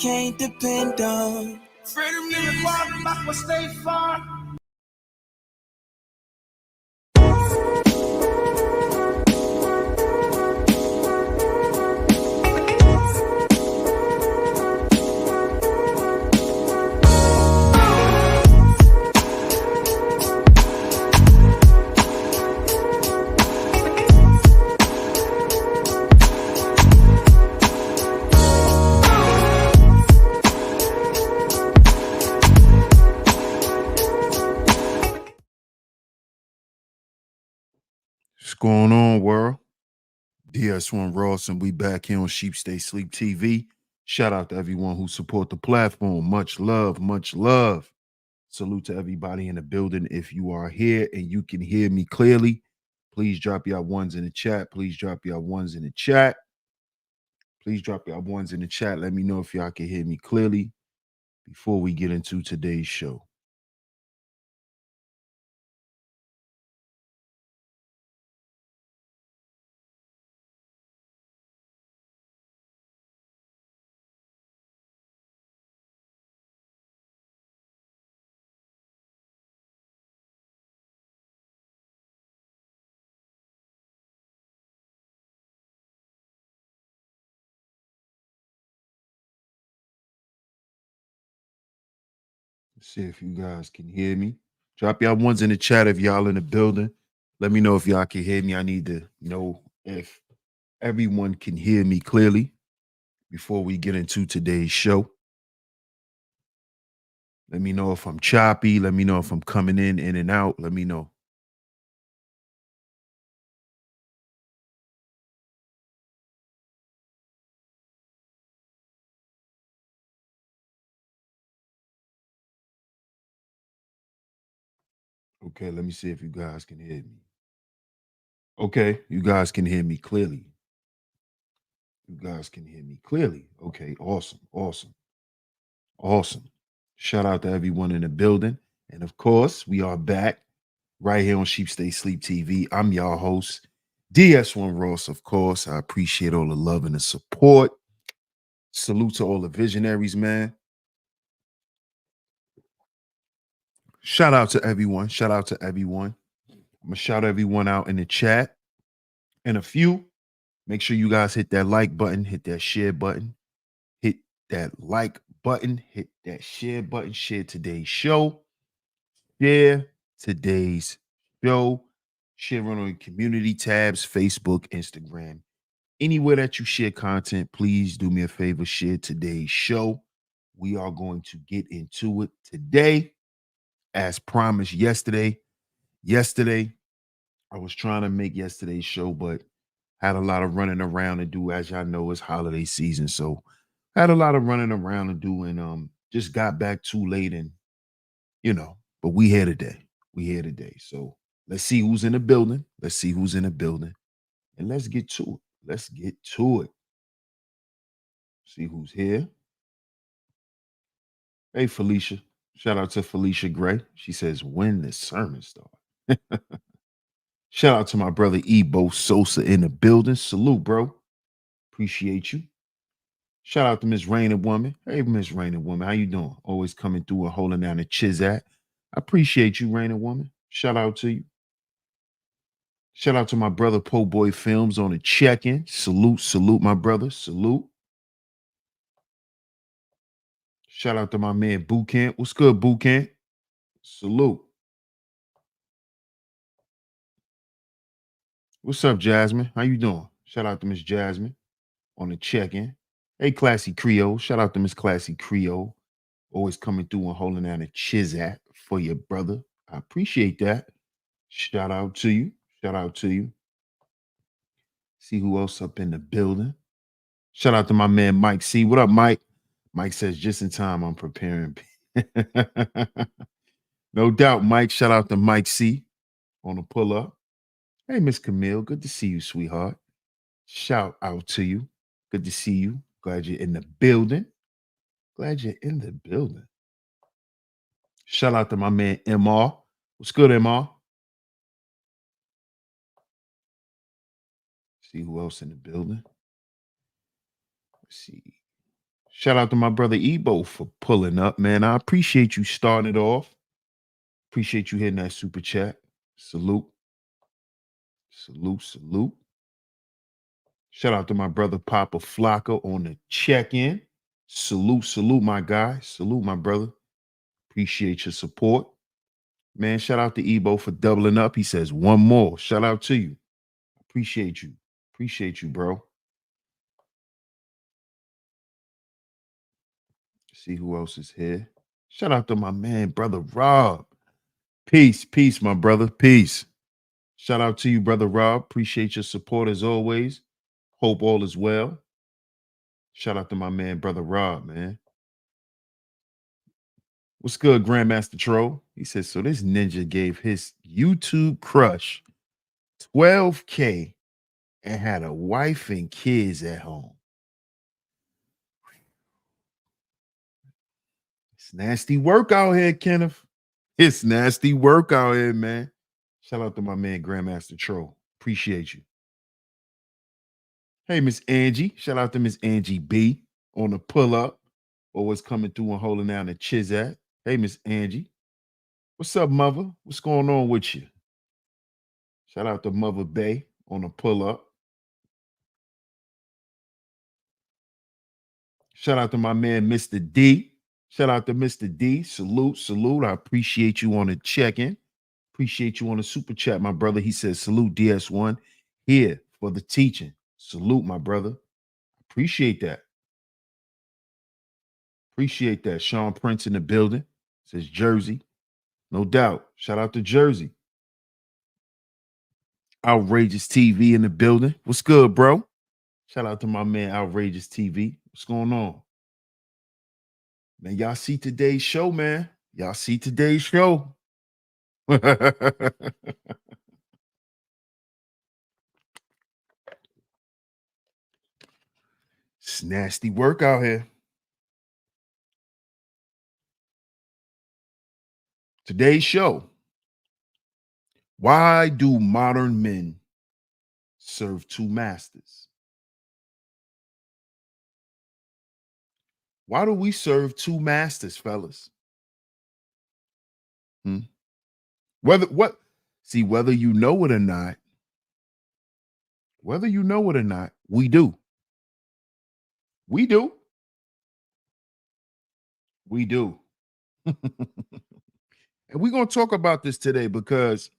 can't depend on. Freedom in the walk back will stay far. What's going on, world? DS1 Ross, and we back here on SHEEPSTAYSLEEPTV. Shout out to everyone who support the platform. Much love, much love. Salute to everybody in the building. If you are here and you can hear me clearly, please drop your ones in the chat. Please drop your ones in the chat. Please drop your ones in the chat. Let me know if y'all can hear me clearly before we get into today's show. See if you guys can hear me. Drop y'all ones in the chat if y'all in the building. Let me know if y'all can hear me. I need to know if everyone can hear me clearly before we get into today's show. Let me know if I'm choppy. Let me know if I'm coming in and out. Let me know. Okay, let me see if you guys can hear me. Okay, you guys can hear me clearly. You guys can hear me clearly. Okay, awesome, awesome, awesome. Shout out to everyone in the building. And of course, we are back right here on SHEEPSTAYSLEEPTV. I'm your host, DS1 Ross, of course. I appreciate all the love and the support. Salute to all the visionaries, man. Shout out to everyone. Shout out to everyone. I'm going to shout everyone out in the chat. And a few, make sure you guys hit that like button, hit that share button, hit that like button, hit that share button, share today's show, share today's show, share it on your community tabs, Facebook, Instagram. Anywhere that you share content, please do me a favor, share today's show. We are going to get into it today. As promised yesterday, I was trying to make yesterday's show, but had a lot of running around to do. As y'all know, it's holiday season, so had a lot of running around to do, and just got back too late, and but we here today. We here today. So let's see who's in the building. Let's see who's in the building, and let's get to it. Let's get to it. See who's here. Hey, Felicia. Shout out to Felicia Gray. She says, when the sermon start. Shout out to my brother Ebo Sosa in the building. Salute, bro. Appreciate you. Shout out to Miss Raining Woman. Hey, Miss Raining Woman, how you doing? Always coming through and holding down the Chizat. I appreciate you, Raining Woman. Shout out to you. Shout out to my brother Po Boy Films on the check-in. Salute, my brother. Salute. Shout out to my man Boot Camp. What's good, Boot Camp? Salute. What's up, Jasmine? How you doing? Shout out to Miss Jasmine on the check-in. Hey, Classy Creole. Shout out to Miss Classy Creole. Always coming through and holding down a Chizat for your brother. I appreciate that. Shout out to you. Shout out to you. See who else up in the building. Shout out to my man Mike C. What up, Mike? Mike says, just in time, I'm preparing. No doubt, Mike. Shout out to Mike C. on the pull-up. Hey, Miss Camille. Good to see you, sweetheart. Shout out to you. Good to see you. Glad you're in the building. Glad you're in the building. Shout out to my man MR. What's good, MR? See who else in the building. Let's see. Shout out to my brother Ebo for pulling up, man. I appreciate you starting it off. Appreciate you hitting that super chat. Salute. Salute, salute. Shout out to my brother Papa Flocka on the check-in. Salute, salute, my guy. Salute, my brother. Appreciate your support. Man, shout out to Ebo for doubling up. He says, one more. Shout out to you. Appreciate you. Appreciate you, bro. See who else is here. Shout out to my man, brother Rob. Peace, peace, my brother. Peace. Shout out to you, brother Rob. Appreciate your support as always. Hope all is well. Shout out to my man, brother Rob, man. What's good, Grandmaster Troll? He says, so this ninja gave his YouTube crush 12K and had a wife and kids at home. It's nasty work out here, Kenneth. It's nasty work out here, man. Shout out to my man, Grandmaster Troll. Appreciate you. Hey, Miss Angie. Shout out to Miss Angie B on the pull up. Always coming through and holding down the Chizat. Hey, Miss Angie. What's up, mother? What's going on with you? Shout out to Mother Bay on the pull up. Shout out to my man, Mr. D. Shout out to Mr. D. Salute, salute. I appreciate you on the check-in. Appreciate you on the super chat, my brother. He says, salute DS1 here for the teaching. Salute, my brother. Appreciate that. Appreciate that. Sean Prince in the building. Says Jersey. No doubt. Shout out to Jersey. Outrageous TV in the building. What's good, bro? Shout out to my man, Outrageous TV. What's going on? Man, y'all see today's show, man. Y'all see today's show. It's nasty work out here. Today's show. Why do modern men serve two masters? Why do we serve two masters, fellas? Whether you know it or not, we do. We do. We do. And we're going to talk about this today because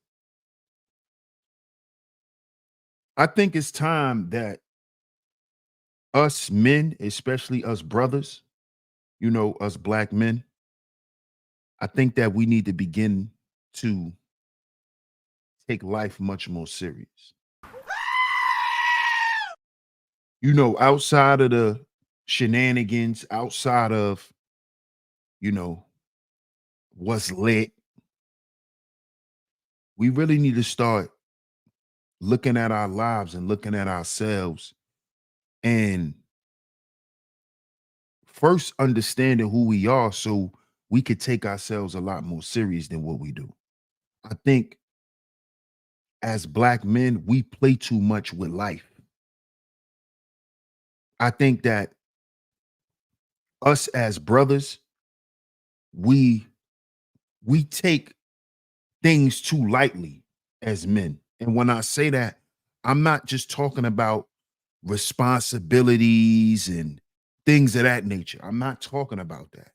I think it's time that us men, especially us brothers, us black men, I think that we need to begin to take life much more serious. Outside of the shenanigans, outside of, what's lit, we really need to start looking at our lives and looking at ourselves and first understanding who we are so we could take ourselves a lot more serious than what we do. I think as black men, we play too much with life. I think that us as brothers, we take things too lightly as men. And when I say that, I'm not just talking about responsibilities and things of that nature. I'm not talking about that.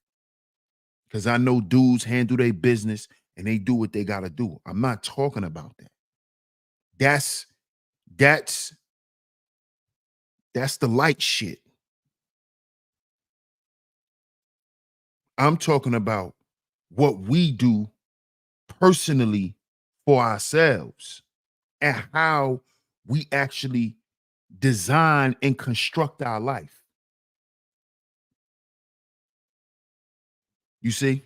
Because I know dudes handle their business and they do what they got to do. I'm not talking about that. That's the light shit. I'm talking about what we do personally for ourselves and how we actually design and construct our life. You see?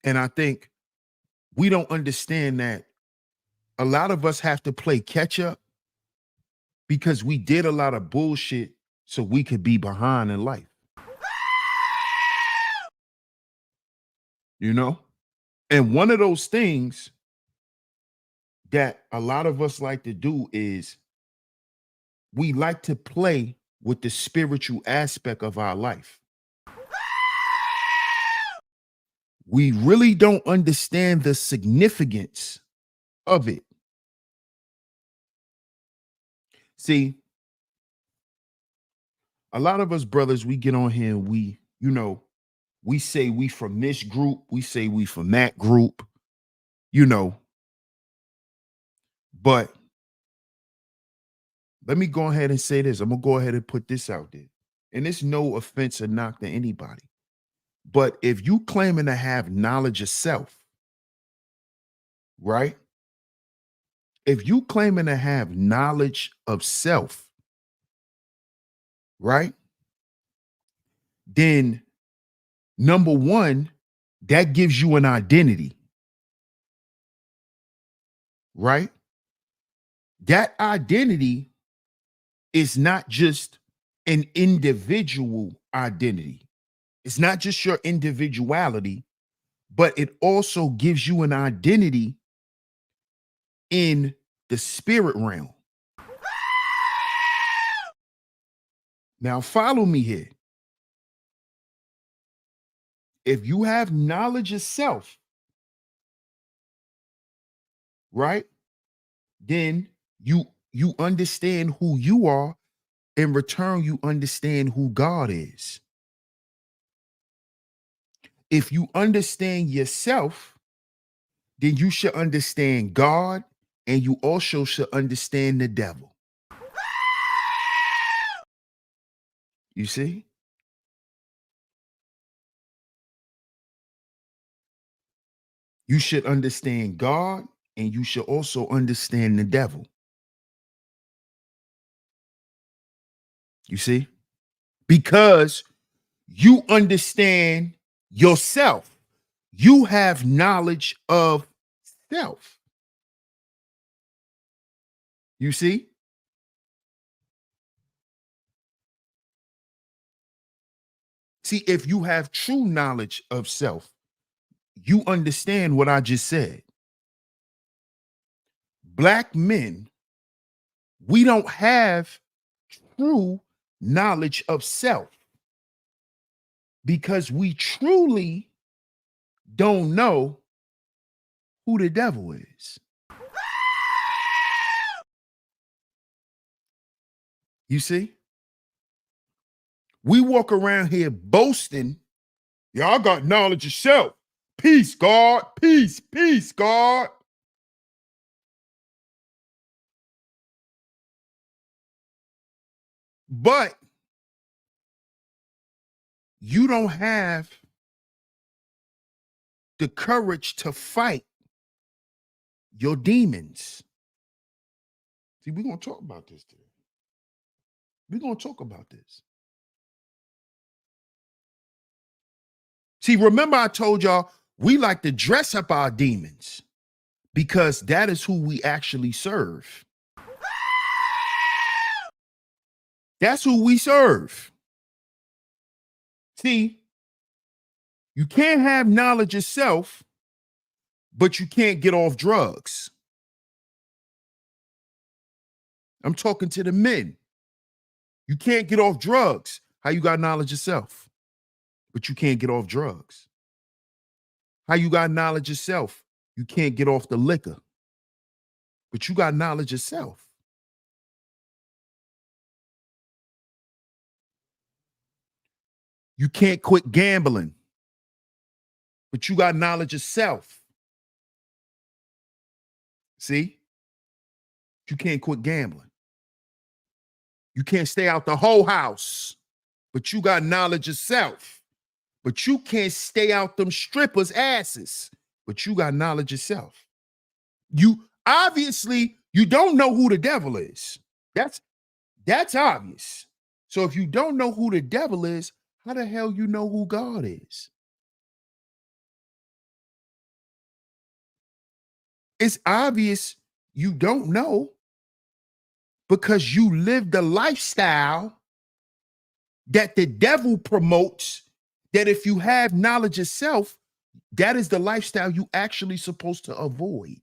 And I think we don't understand that a lot of us have to play catch up because we did a lot of bullshit so we could be behind in life. And one of those things that a lot of us like to do is we like to play with the spiritual aspect of our life. We really don't understand the significance of it. See, a lot of us brothers, we get on here and we say we from this group, we say we from that group, but let me go ahead and say this. I'm gonna go ahead and put this out there. And it's no offense or knock to anybody. But if you claiming to have knowledge of self, right? If you claiming to have knowledge of self, right? Then number one, that gives you an identity, right? That identity is not just an individual identity. It's not just your individuality, but it also gives you an identity in the spirit realm. Now, follow me here. If you have knowledge of self, right, then you understand who you are. In return, you understand who God is. If you understand yourself, then you should understand God, and you also should understand the devil. You see? You should understand God, and you should also understand the devil. You see? Because you understand yourself. You have knowledge of self. You see? See, if you have true knowledge of self, you understand what I just said. Black men, we don't have true knowledge of self because we truly don't know who the devil is. You see? We walk around here boasting, yeah, I got knowledge of self. Peace, God. Peace, peace, God. But you don't have the courage to fight your demons. See, we're going to talk about this today. We're going to talk about this. See, remember I told y'all we like to dress up our demons because that is who we actually serve. That's who we serve. See, you can't have knowledge of self, but you can't get off drugs. I'm talking to the men. You can't get off drugs. How you got knowledge of self, but you can't get off drugs? How you got knowledge of self? You can't get off the liquor, but you got knowledge of self. You can't quit gambling, but you got knowledge of self. See? You can't quit gambling. You can't stay out the whole house, but you got knowledge of self. But you can't stay out them strippers' asses, but you got knowledge of self. You obviously, you don't know who the devil is. That's obvious. So if you don't know who the devil is, how the hell you know who God is? It's obvious you don't know because you live the lifestyle that the devil promotes, that if you have knowledge of self, that is the lifestyle you actually supposed to avoid.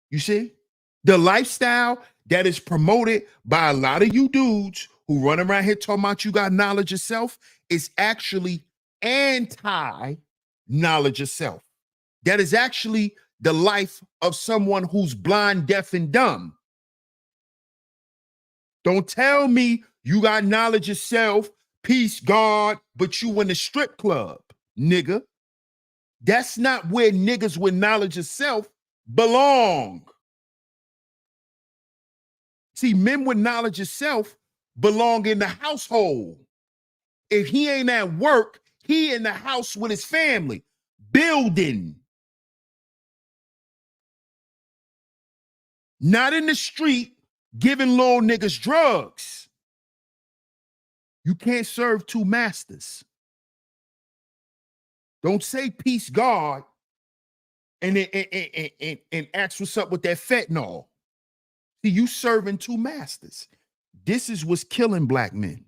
You see? The lifestyle that is promoted by a lot of you dudes who run around here talking about you got knowledge of self is actually anti-knowledge of self. That is actually the life of someone who's blind, deaf, and dumb. Don't tell me you got knowledge of self, peace, God, but you in the strip club, nigga. That's not where niggas with knowledge of self belong. See, men with knowledge of self belong in the household. If he ain't at work, he in the house with his family, building. Not in the street giving little niggas drugs. You can't serve two masters. Don't say peace, God, and ask what's up with that fentanyl. See, you serving two masters. This is what's killing black men.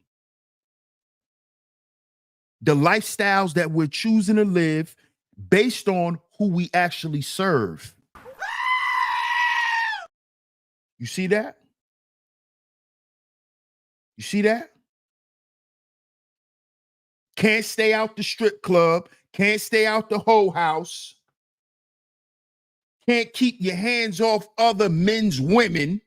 The lifestyles that we're choosing to live based on who we actually serve. You see that? You see that? Can't stay out the strip club. Can't stay out the whole house. Can't keep your hands off other men's women.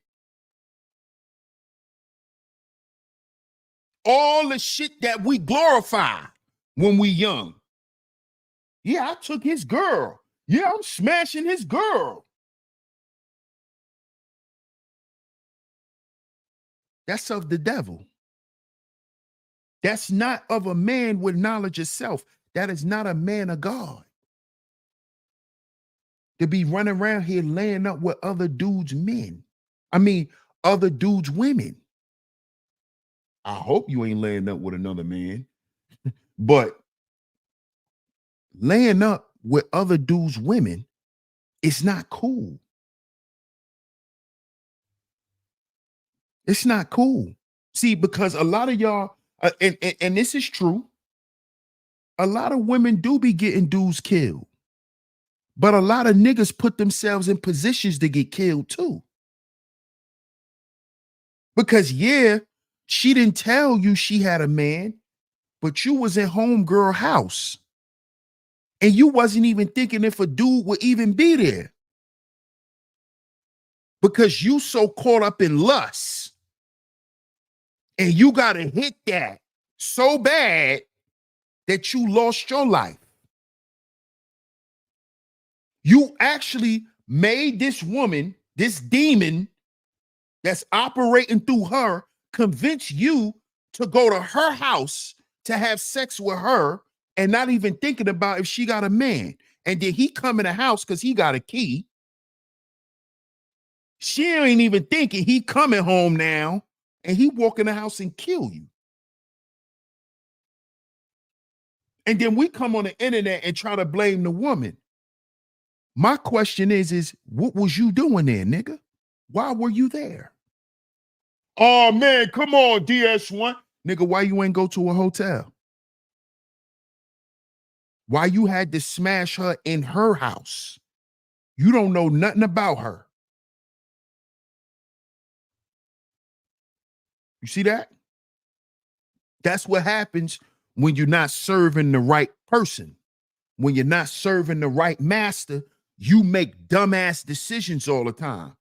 All the shit that we glorify when we young. Yeah, I took his girl. Yeah, I'm smashing his girl. That's of the devil. That's not of a man with knowledge of self. That is not a man of God. To be running around here laying up with other dudes' men. I mean, other dudes' women. I hope you ain't laying up with another man. But laying up with other dudes' women is not cool. It's not cool. See, because a lot of y'all, and this is true, a lot of women do be getting dudes killed. But a lot of niggas put themselves in positions to get killed too. Because yeah, she didn't tell you she had a man, but you was in homegirl house. And you wasn't even thinking if a dude would even be there. Because you so caught up in lust. And you got to hit that so bad that you lost your life. You actually made this woman, this demon that's operating through her, convince you to go to her house to have sex with her and not even thinking about if she got a man. And then he come in the house because he got a key. She ain't even thinking he coming home now, and he walk in the house and kill you. And then we come on the internet and try to blame the woman. My question is what was you doing there, nigga? Why were you there? Oh man, come on, DS1. Nigga, why you ain't go to a hotel? Why you had to smash her in her house? You don't know nothing about her. You see that? That's what happens when you're not serving the right person. When you're not serving the right master, you make dumbass decisions all the time.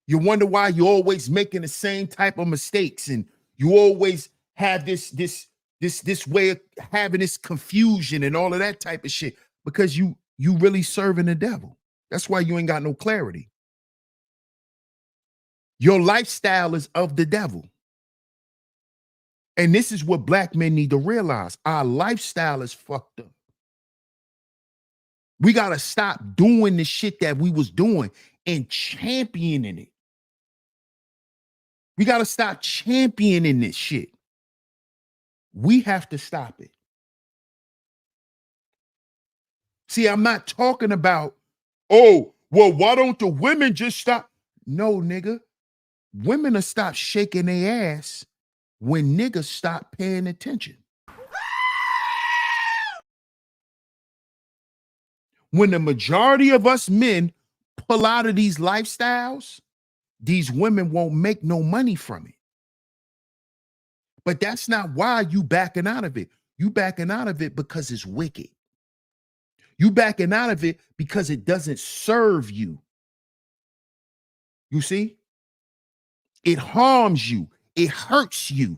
You wonder why you're always making the same type of mistakes, and you always have this way of having this confusion and all of that type of shit, because you really serving the devil. That's why you ain't got no clarity. Your lifestyle is of the devil. And this is what black men need to realize. Our lifestyle is fucked up. We got to stop doing the shit that we was doing and championing it. We got to stop championing this shit. We have to stop it. See, I'm not talking about, oh, well, why don't the women just stop? No, nigga. Women will stop shaking their ass when niggas stop paying attention. When the majority of us men pull out of these lifestyles, these women won't make no money from it. But that's not why you backing out of it. You backing out of it because it's wicked. You backing out of it because it doesn't serve you. You see? It harms you. It hurts you.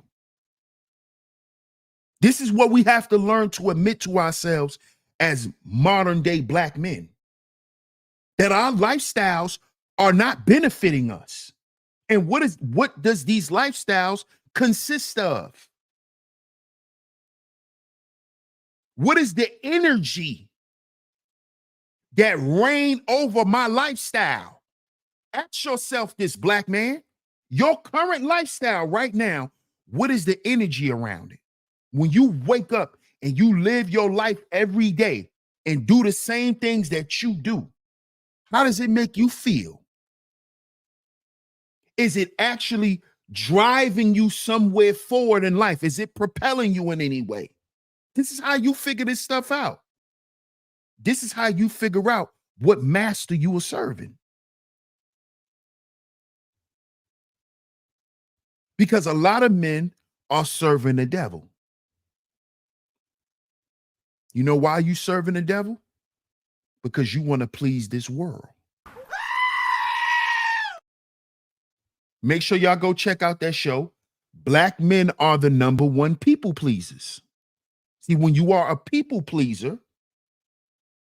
This is what we have to learn to admit to ourselves as modern day Black men. That our lifestyles are not benefiting us. And what does these lifestyles consist of? What is the energy that reign over my lifestyle? Ask yourself this, Black man. Your current lifestyle right now, what is the energy around it? When you wake up and you live your life every day and do the same things that you do, how does it make you feel? Is it actually driving you somewhere forward in life? Is it propelling you in any way? This is how you figure this stuff out. This is how you figure out what master you are serving. Because a lot of men are serving the devil. You know why you serving the devil? Because you want to please this world. Make sure y'all go check out that show. Black men are the #1 people pleasers. See, when you are a people pleaser,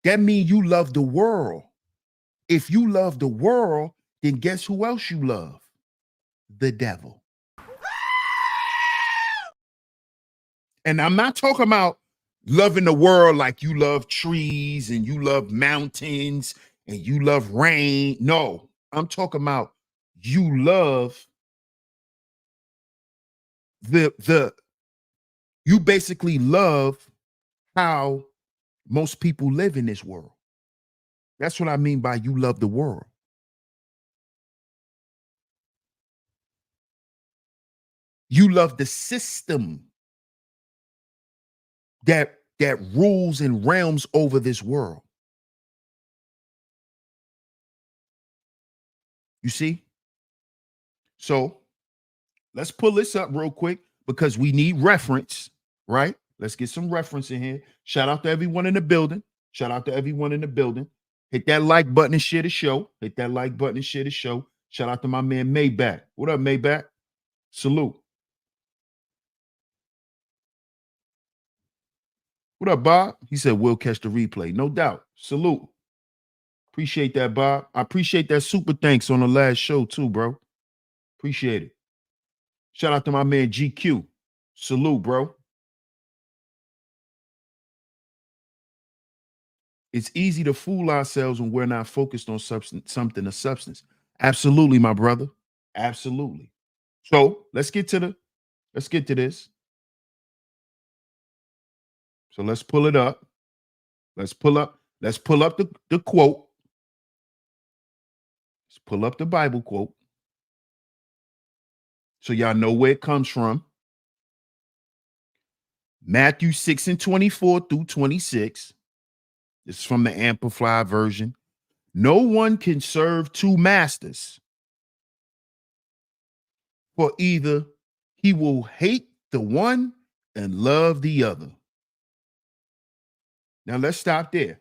that means you love the world. If you love the world, then guess who else you love? The devil. And I'm not talking about loving the world like you love trees and you love mountains and you love rain. No, I'm talking about you love you basically love how most people live in this world. That's what I mean by you love the world. You love the system that rules and realms over this world. You see? So let's pull this up real quick because we need reference, right? Let's get some reference in here. Shout out to everyone in the building. Shout out to everyone in the building. Hit that like button and share the show. Hit that like button and share the show. Shout out to my man Maybach. What up, Maybach? Salute. What up, Bob? He said, we'll catch the replay. No doubt. Salute. Appreciate that, Bob. I appreciate that super thanks on the last show too, bro. Appreciate it. Shout out to my man GQ. Salute, bro. It's easy to fool ourselves when we're not focused on something of substance. Absolutely, my brother. Absolutely. So let's get to this. So let's pull it up. Let's pull up the quote. Let's pull up the Bible quote. So y'all know where it comes from. Matthew 6:24-26. This is from the Amplified version. No one can serve two masters, for either he will hate the one and love the other. Now let's stop there.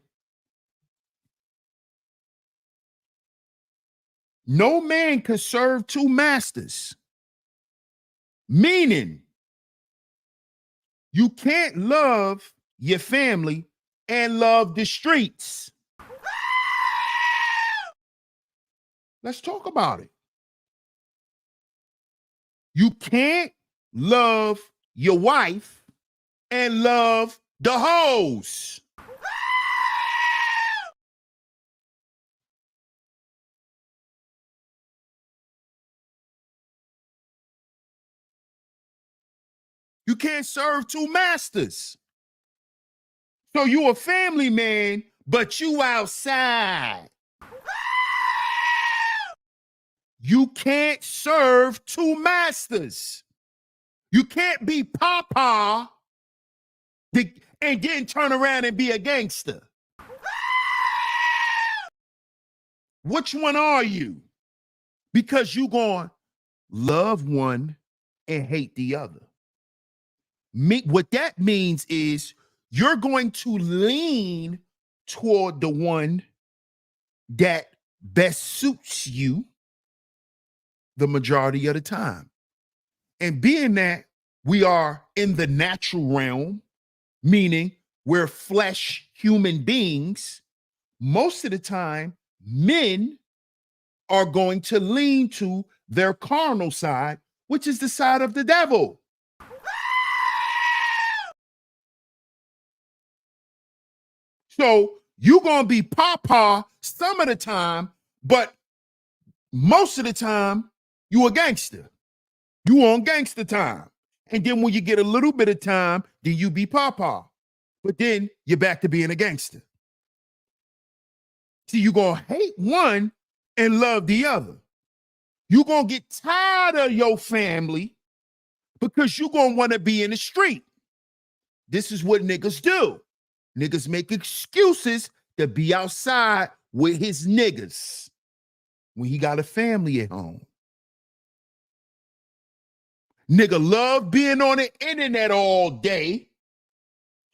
No man can serve two masters, meaning you can't love your family and love the streets. Let's talk about it. You can't love your wife and love the hoes. You can't serve two masters. So you a family man, but you outside. You can't serve two masters. You can't be Papa and then turn around and be a gangster. Which one are you? Because you're going to love one and hate the other. What that means is you're going to lean toward the one that best suits you the majority of the time. And being that we are in the natural realm, meaning we're flesh human beings, most of the time, men are going to lean to their carnal side, which is the side of the devil. So you're going to be papa some of the time, but most of the time, you a gangster. You on gangster time. And then when you get a little bit of time, then you be papa. But then you're back to being a gangster. See, you're going to hate one and love the other. You're going to get tired of your family because you're going to want to be in the street. This is what niggas do. Niggas make excuses to be outside with his niggas when he got a family at home. Nigga love being on the internet all day,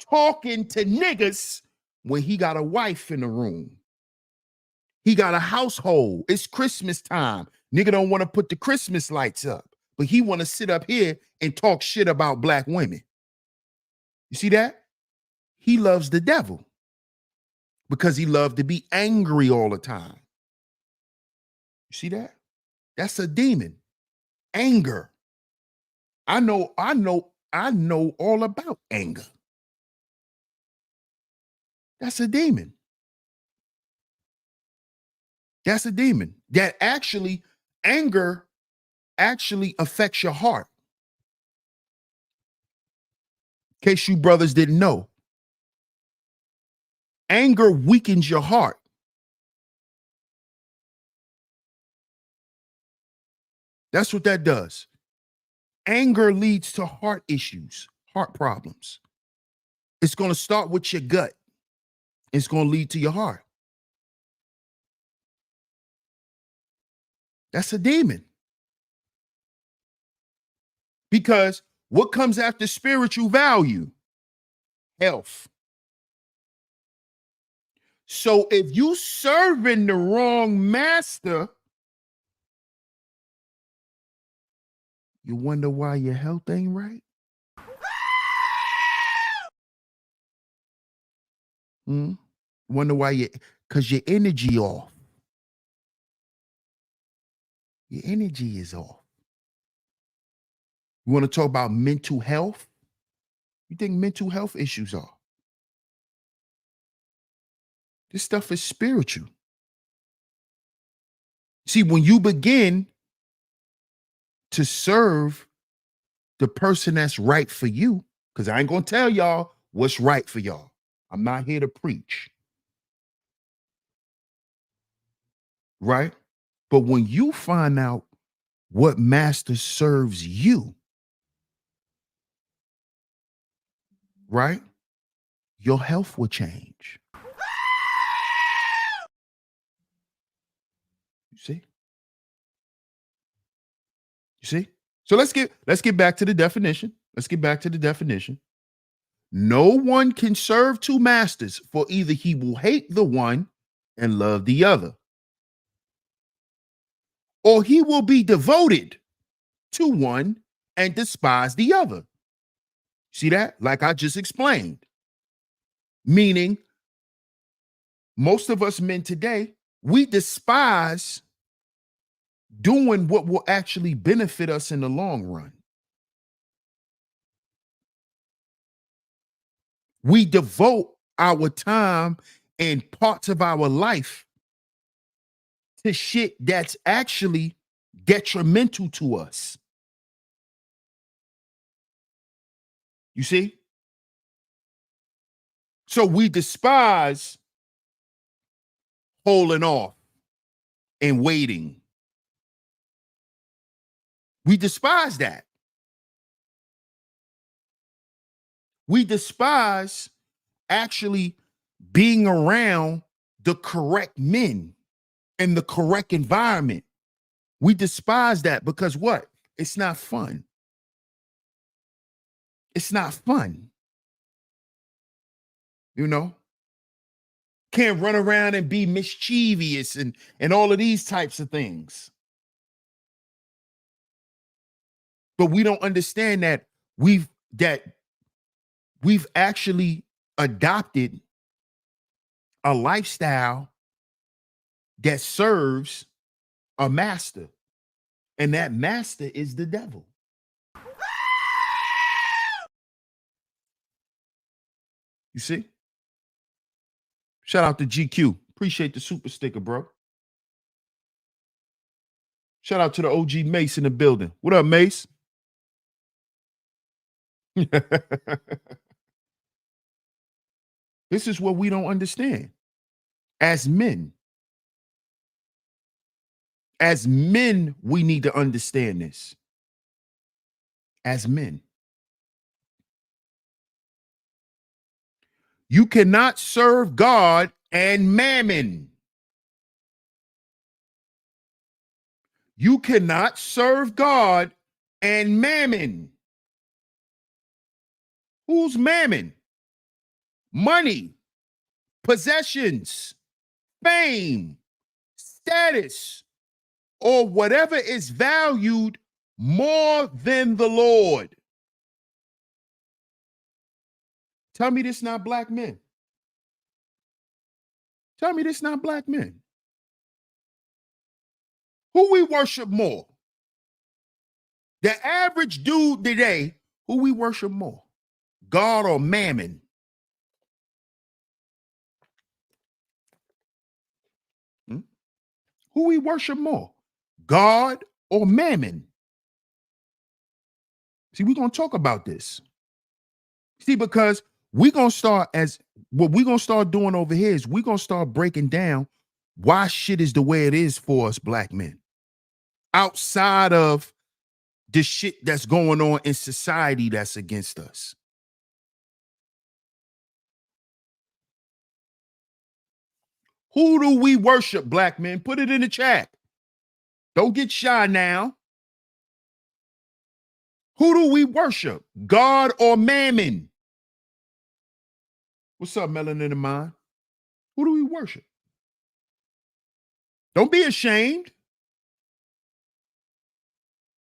talking to niggas when he got a wife in the room. He got a household. It's Christmas time. Nigga don't want to put the Christmas lights up, but he want to sit up here and talk shit about black women. You see that? He loves the devil because he loved to be angry all the time. You see that? That's a demon. Anger. I know all about anger. That's a demon. That's a demon. That actually, anger actually affects your heart. In case you brothers didn't know. Anger weakens your heart. That's what that does. Anger leads to heart issues, heart problems. It's going to start with your gut. It's going to lead to your heart. That's a demon. Because what comes after spiritual value? Health. So if you serving the wrong master, you wonder why your health ain't right? Wonder why because your energy off. Your energy is off. You want to talk about mental health? You think mental health issues are? This stuff is spiritual. See, when you begin to serve the person that's right for you, because I ain't going to tell y'all what's right for y'all. I'm not here to preach. Right? But when you find out what master serves you, right? Your health will change. You see? You see? So let's get back to the definition. Let's get back to the definition. No one can serve two masters, for either he will hate the one and love the other, or he will be devoted to one and despise the other. See that? Like I just explained. Meaning, most of us men today, we despise doing what will actually benefit us in the long run. We devote our time and parts of our life to shit that's actually detrimental to us. You see? So we despise holding off and waiting. We despise that. We despise actually being around the correct men in the correct environment. We despise that because what? It's not fun. It's not fun. You know? Can't run around and be mischievous and all of these types of things. But we don't understand that we've actually adopted a lifestyle that serves a master, and that master is the devil. You see? Shout out to GQ. Appreciate the super sticker, bro. Shout out to the OG Mace in the building. What up, Mace? This is what we don't understand. As men, we need to understand this. As men, you cannot serve God and mammon. You cannot serve God and mammon. Who's mammon? Money, possessions, fame, status, or whatever is valued more than the Lord. Tell me this not black men. Tell me this not black men. Who we worship more? The average dude today, who we worship more? God or mammon? Who we worship more? God or mammon? See, we're going to talk about this. See, because we're going to start what we're going to start doing over here is we're going to start breaking down why shit is the way it is for us black men. Outside of the shit that's going on in society that's against us. Who do we worship, black men? Put it in the chat. Don't get shy now. Who do we worship? God or mammon? What's up, Melanin in the Mind? Who do we worship? Don't be ashamed.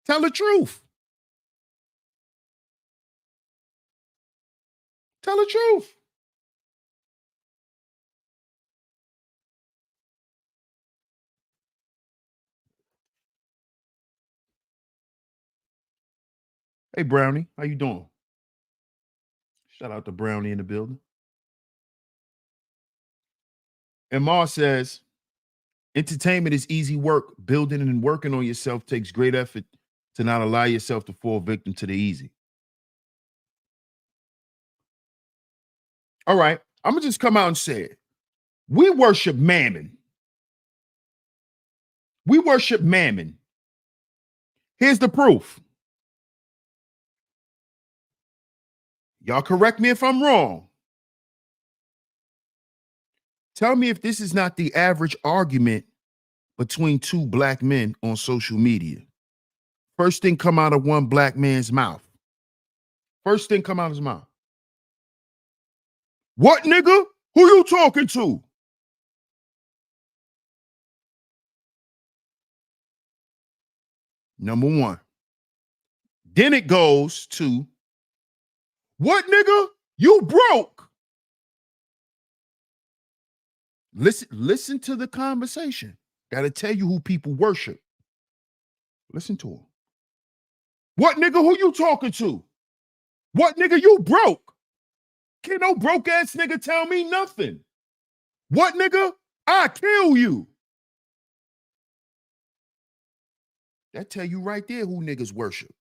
Tell the truth. Tell the truth. Hey, Brownie, how you doing? Shout out to Brownie in the building. And Ma says, entertainment is easy work. Building and working on yourself takes great effort to not allow yourself to fall victim to the easy. All right, I'm going to just come out and say it. We worship mammon. We worship mammon. Here's the proof. Y'all correct me if I'm wrong. Tell me if this is not the average argument between two black men on social media. First thing come out of one black man's mouth. First thing come out of his mouth. What, nigga? Who you talking to? Number one. Then it goes to, what, nigga? You broke. Listen to the conversation. Gotta tell you who people worship. Listen to him. What, nigga? Who you talking to? What, nigga? You broke. Can't no broke ass nigga tell me nothing. What, nigga? I kill you. That tell you right there who niggas worship.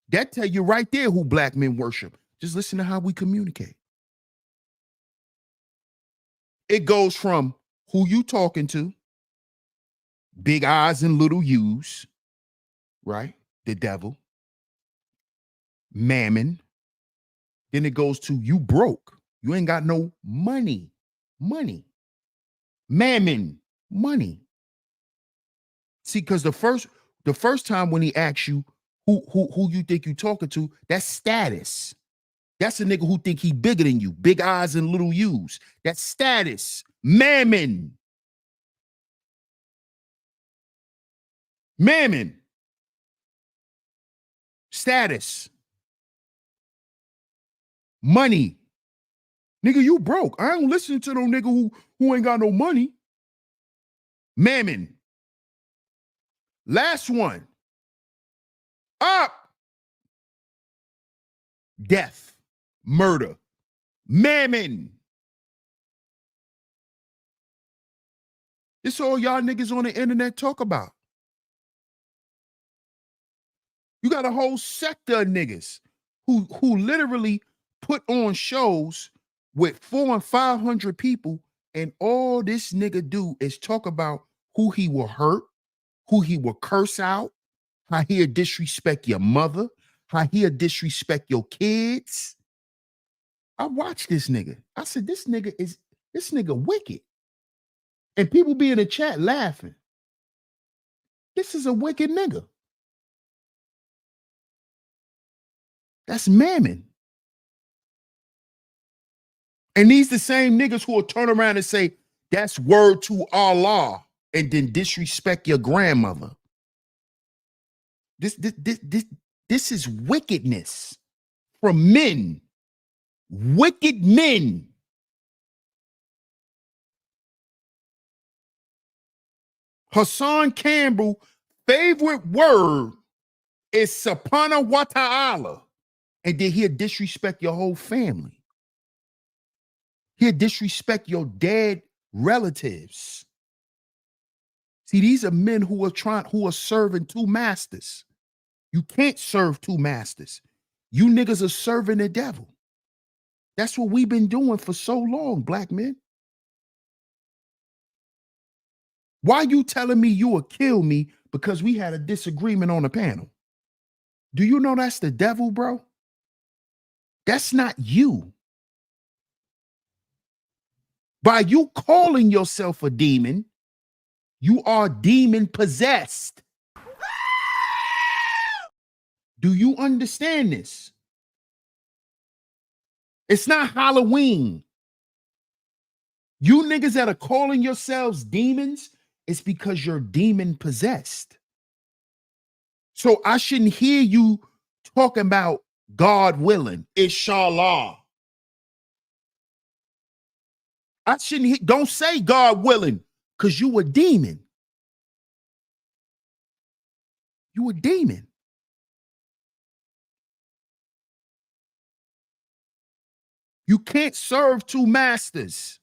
That tell you right there who black men worship. Just listen to how we communicate. It goes from who you talking to, big I's and little U's, right? The devil, mammon. Then it goes to you broke. You ain't got no money. Money. Mammon. Money. See, because the first time when he asks you who you think you talking to, that's status. That's a nigga who think he bigger than you, big eyes and little U's. That's status. Mammon. Mammon. Status. Money. Nigga, you broke. I ain't listening to no nigga who ain't got no money. Mammon. Last one. Up. Death. Murder. Mammon. This all y'all niggas on the internet talk about. You got a whole sector of niggas who literally put on shows with 400 and 500 people, and all this nigga do is talk about who he will hurt, who he will curse out, how he'll disrespect your mother, how he'll disrespect your kids. I watched this nigga. I said, this nigga wicked. And people be in the chat laughing. This is a wicked nigga. That's mammon. And these the same niggas who will turn around and say, that's word to Allah, and then disrespect your grandmother. This is wickedness from men. Wicked men. Hassan Campbell's favorite word is subhanahu wa ta'ala. And then he'll disrespect your whole family. He'll disrespect your dead relatives. See, these are men who are serving two masters. You can't serve two masters. You niggas are serving the devil. That's what we've been doing for so long, black men. Why you telling me you will kill me because we had a disagreement on the panel? Do you know that's the devil, bro? That's not you. By you calling yourself a demon, you are demon possessed. Do you understand this? It's not Halloween. You niggas that are calling yourselves demons, it's because you're demon possessed. So I shouldn't hear you talking about God willing, inshallah. I shouldn't don't say God willing, because you a demon. You a demon. You can't serve two masters.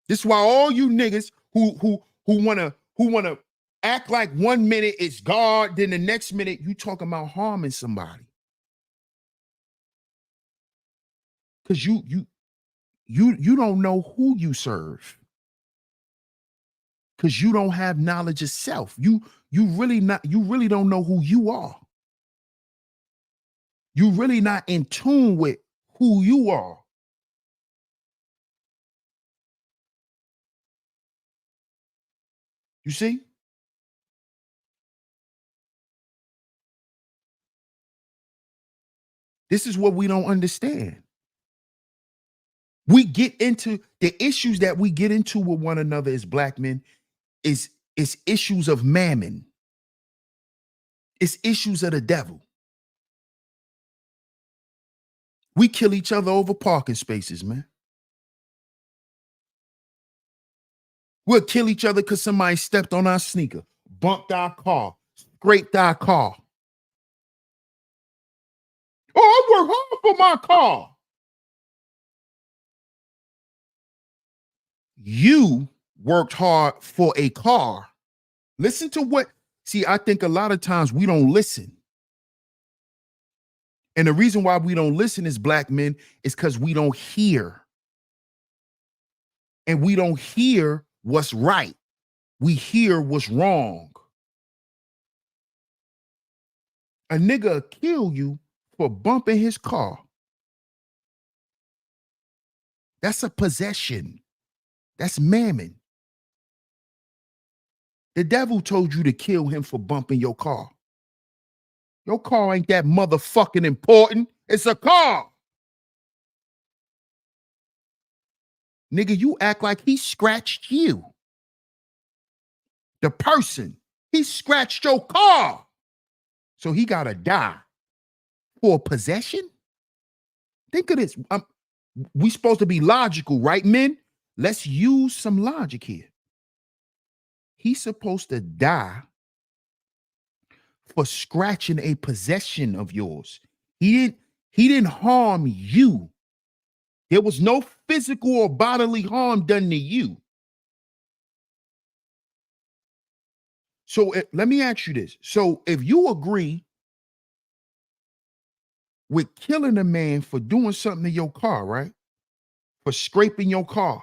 This is why all you niggas who wanna act like 1 minute it's God, then the next minute you talking about harming somebody. Because you don't know who you serve. Because you don't have knowledge of self. You really don't know who you are. You really not in tune with who you are. You see? This is what we don't understand. We get into the issues that we get into with one another as black men is issues of mammon. It's issues of the devil. We kill each other over parking spaces, man. We'll kill each other because somebody stepped on our sneaker, bumped our car, scraped our car. Oh, I work hard for my car. You worked hard for a car. Listen to what, see, I think a lot of times we don't listen. And the reason why we don't listen as black men is because we don't hear. And we don't hear what's right. We hear what's wrong. A nigga kill you for bumping his car. That's a possession. That's mammon. The devil told you to kill him for bumping your car. Your car ain't that motherfucking important. It's a car. Nigga, you act like he scratched you. The person, he scratched your car. So he gotta die for possession? Think of this. We supposed to be logical, right, men? Let's use some logic here. He's supposed to die for scratching a possession of yours. He didn't harm you. There was no physical or bodily harm done to you. So let me ask you this. So if you agree with killing a man for doing something to your car, right? For scraping your car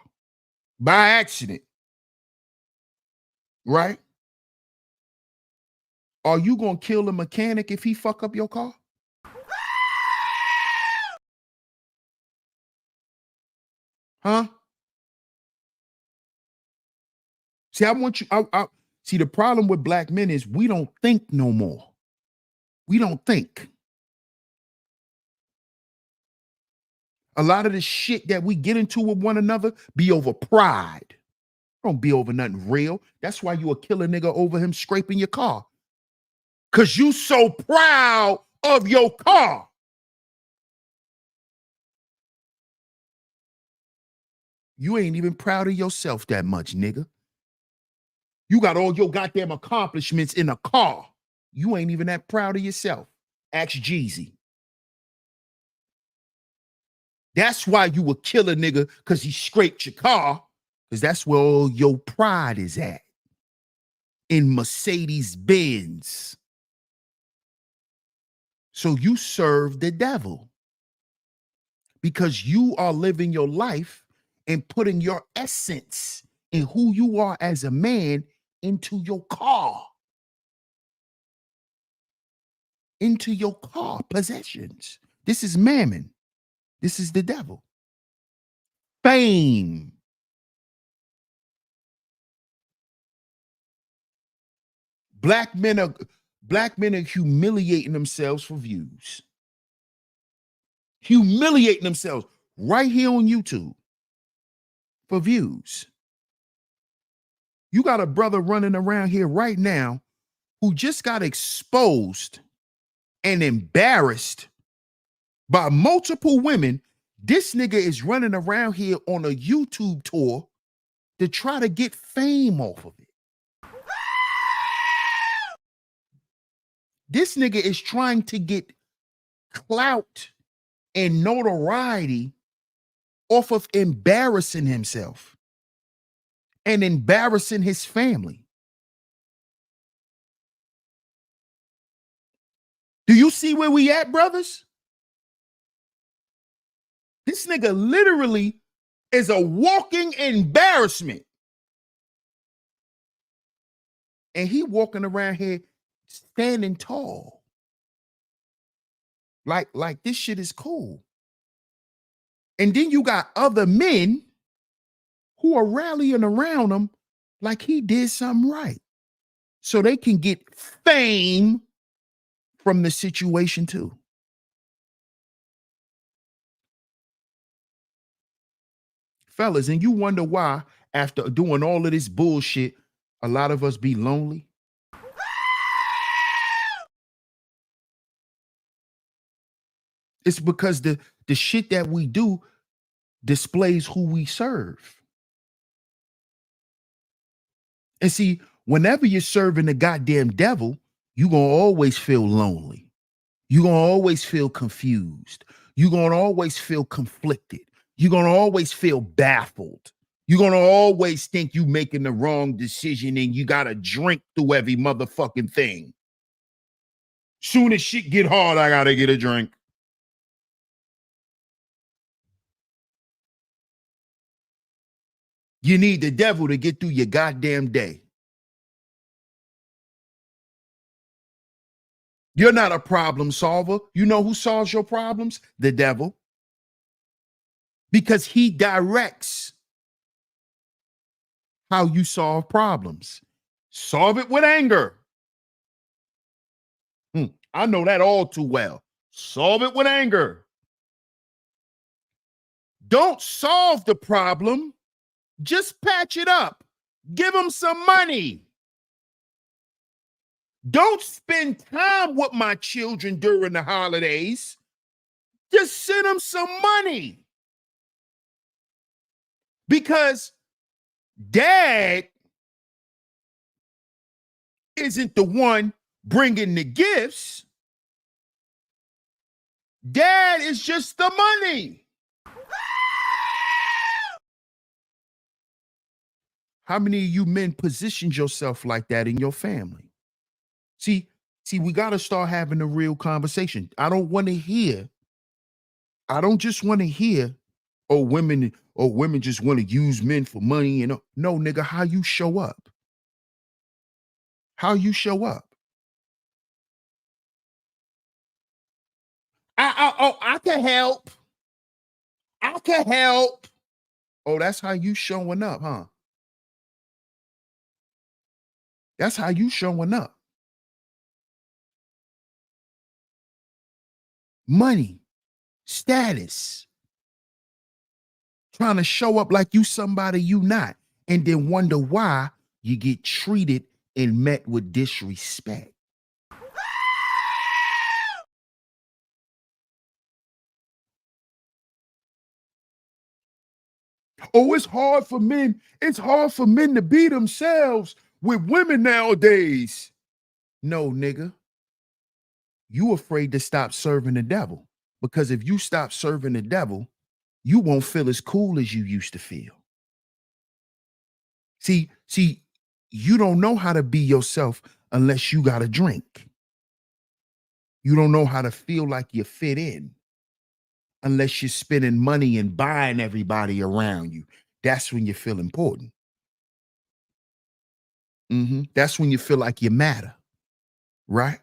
by accident, right? Are you going to kill a mechanic if he fuck up your car? Huh? See, I want you, see, the problem with black men is we don't think no more. We don't think. A lot of the shit that we get into with one another be over pride. Don't be over nothing real. That's why you a killer nigga over him scraping your car. Cause you so proud of your car. You ain't even proud of yourself that much, nigga. You got all your goddamn accomplishments in a car. You ain't even that proud of yourself. Ask Jeezy. That's why you a killer nigga, because he scraped your car, because that's where all your pride is at. In Mercedes Benz. So you serve the devil. Because you are living your life and putting your essence in who you are as a man into your car. Into your car possessions. This is mammon. This is the devil. Fame. Black men are humiliating themselves for views. Humiliating themselves right here on YouTube for views. You got a brother running around here right now who just got exposed and embarrassed by multiple women. This nigga is running around here on a YouTube tour to try to get fame off of it. This nigga is trying to get clout and notoriety off of embarrassing himself and embarrassing his family. Do you see where we at, brothers? This nigga literally is a walking embarrassment. And he walking around here standing tall. Like this shit is cool. And then you got other men who are rallying around him like he did something right. So they can get fame from the situation too. Fellas, and you wonder why, after doing all of this bullshit, a lot of us be lonely? It's because the shit that we do displays who we serve. And see, whenever you're serving the goddamn devil, you're going to always feel lonely. You're going to always feel confused. You're going to always feel conflicted. You're going to always feel baffled. You're going to always think you're making the wrong decision and you got to drink through every motherfucking thing. Soon as shit get hard, I got to get a drink. You need the devil to get through your goddamn day. You're not a problem solver. You know who solves your problems? The devil. Because he directs how you solve problems. Solve it with anger. I know that all too well. Solve it with anger. Don't solve the problem. Just patch it up. Give them some money. Don't spend time with my children during the holidays. Just send them some money. Because dad isn't the one bringing the gifts. Dad is just the money. How many of you men positioned yourself like that in your family? See, we got to start having a real conversation. I don't just want to hear, oh, women just want to use men for money. And no, nigga, how you show up? How you show up? I can help. I can help. Oh, that's how you showing up, huh? That's how you showing up. Money, status, trying to show up like you somebody you not, and then wonder why you get treated and met with disrespect. Oh, it's hard for men. It's hard for men to be themselves with women nowadays. No, nigga. You afraid to stop serving the devil. Because if you stop serving the devil, you won't feel as cool as you used to feel. See, you don't know how to be yourself unless you got a drink. You don't know how to feel like you fit in unless you're spending money and buying everybody around you. That's when you feel important. That's when you feel like you matter, right?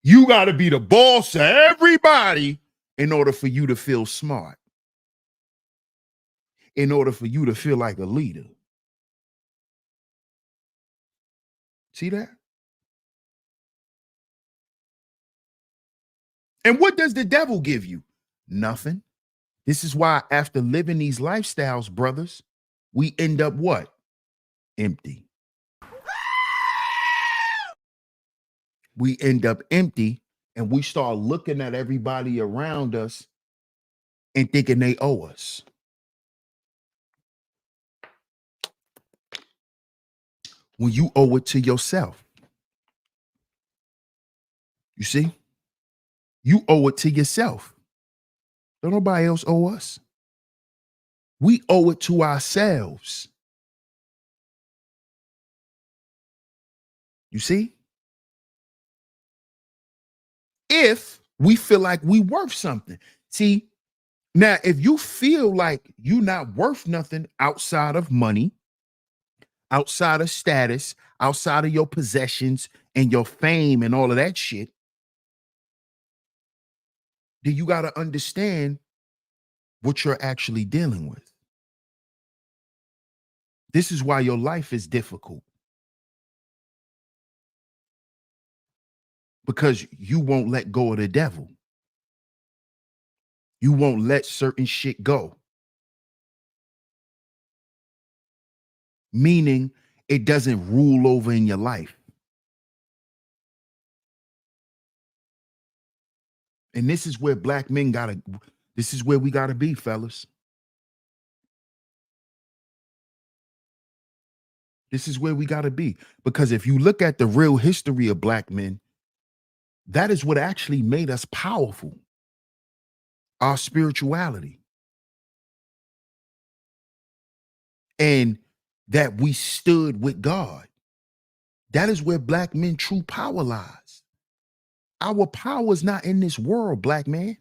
You got to be the boss of everybody in order for you to feel smart, in order for you to feel like a leader. See that? And what does the devil give you? Nothing. This is why after living these lifestyles, brothers, we end up what? Empty. We end up empty, and we start looking at everybody around us and thinking they owe us. When you owe it to yourself. You see? You owe it to yourself. Don't nobody else owe us. We owe it to ourselves. You see? If we feel like we worth something. See, now if you feel like you're not worth nothing outside of money, outside of status, outside of your possessions and your fame and all of that shit, then you got to understand what you're actually dealing with. This is why your life is difficult. Because you won't let go of the devil. You won't let certain shit go. Meaning it doesn't rule over in your life. And this is where black men this is where we gotta be, fellas. This is where we gotta be. Because if you look at the real history of black men, that is what actually made us powerful. Our spirituality. And that we stood with God. That is where black men true power lies. Our power is not in this world, black man.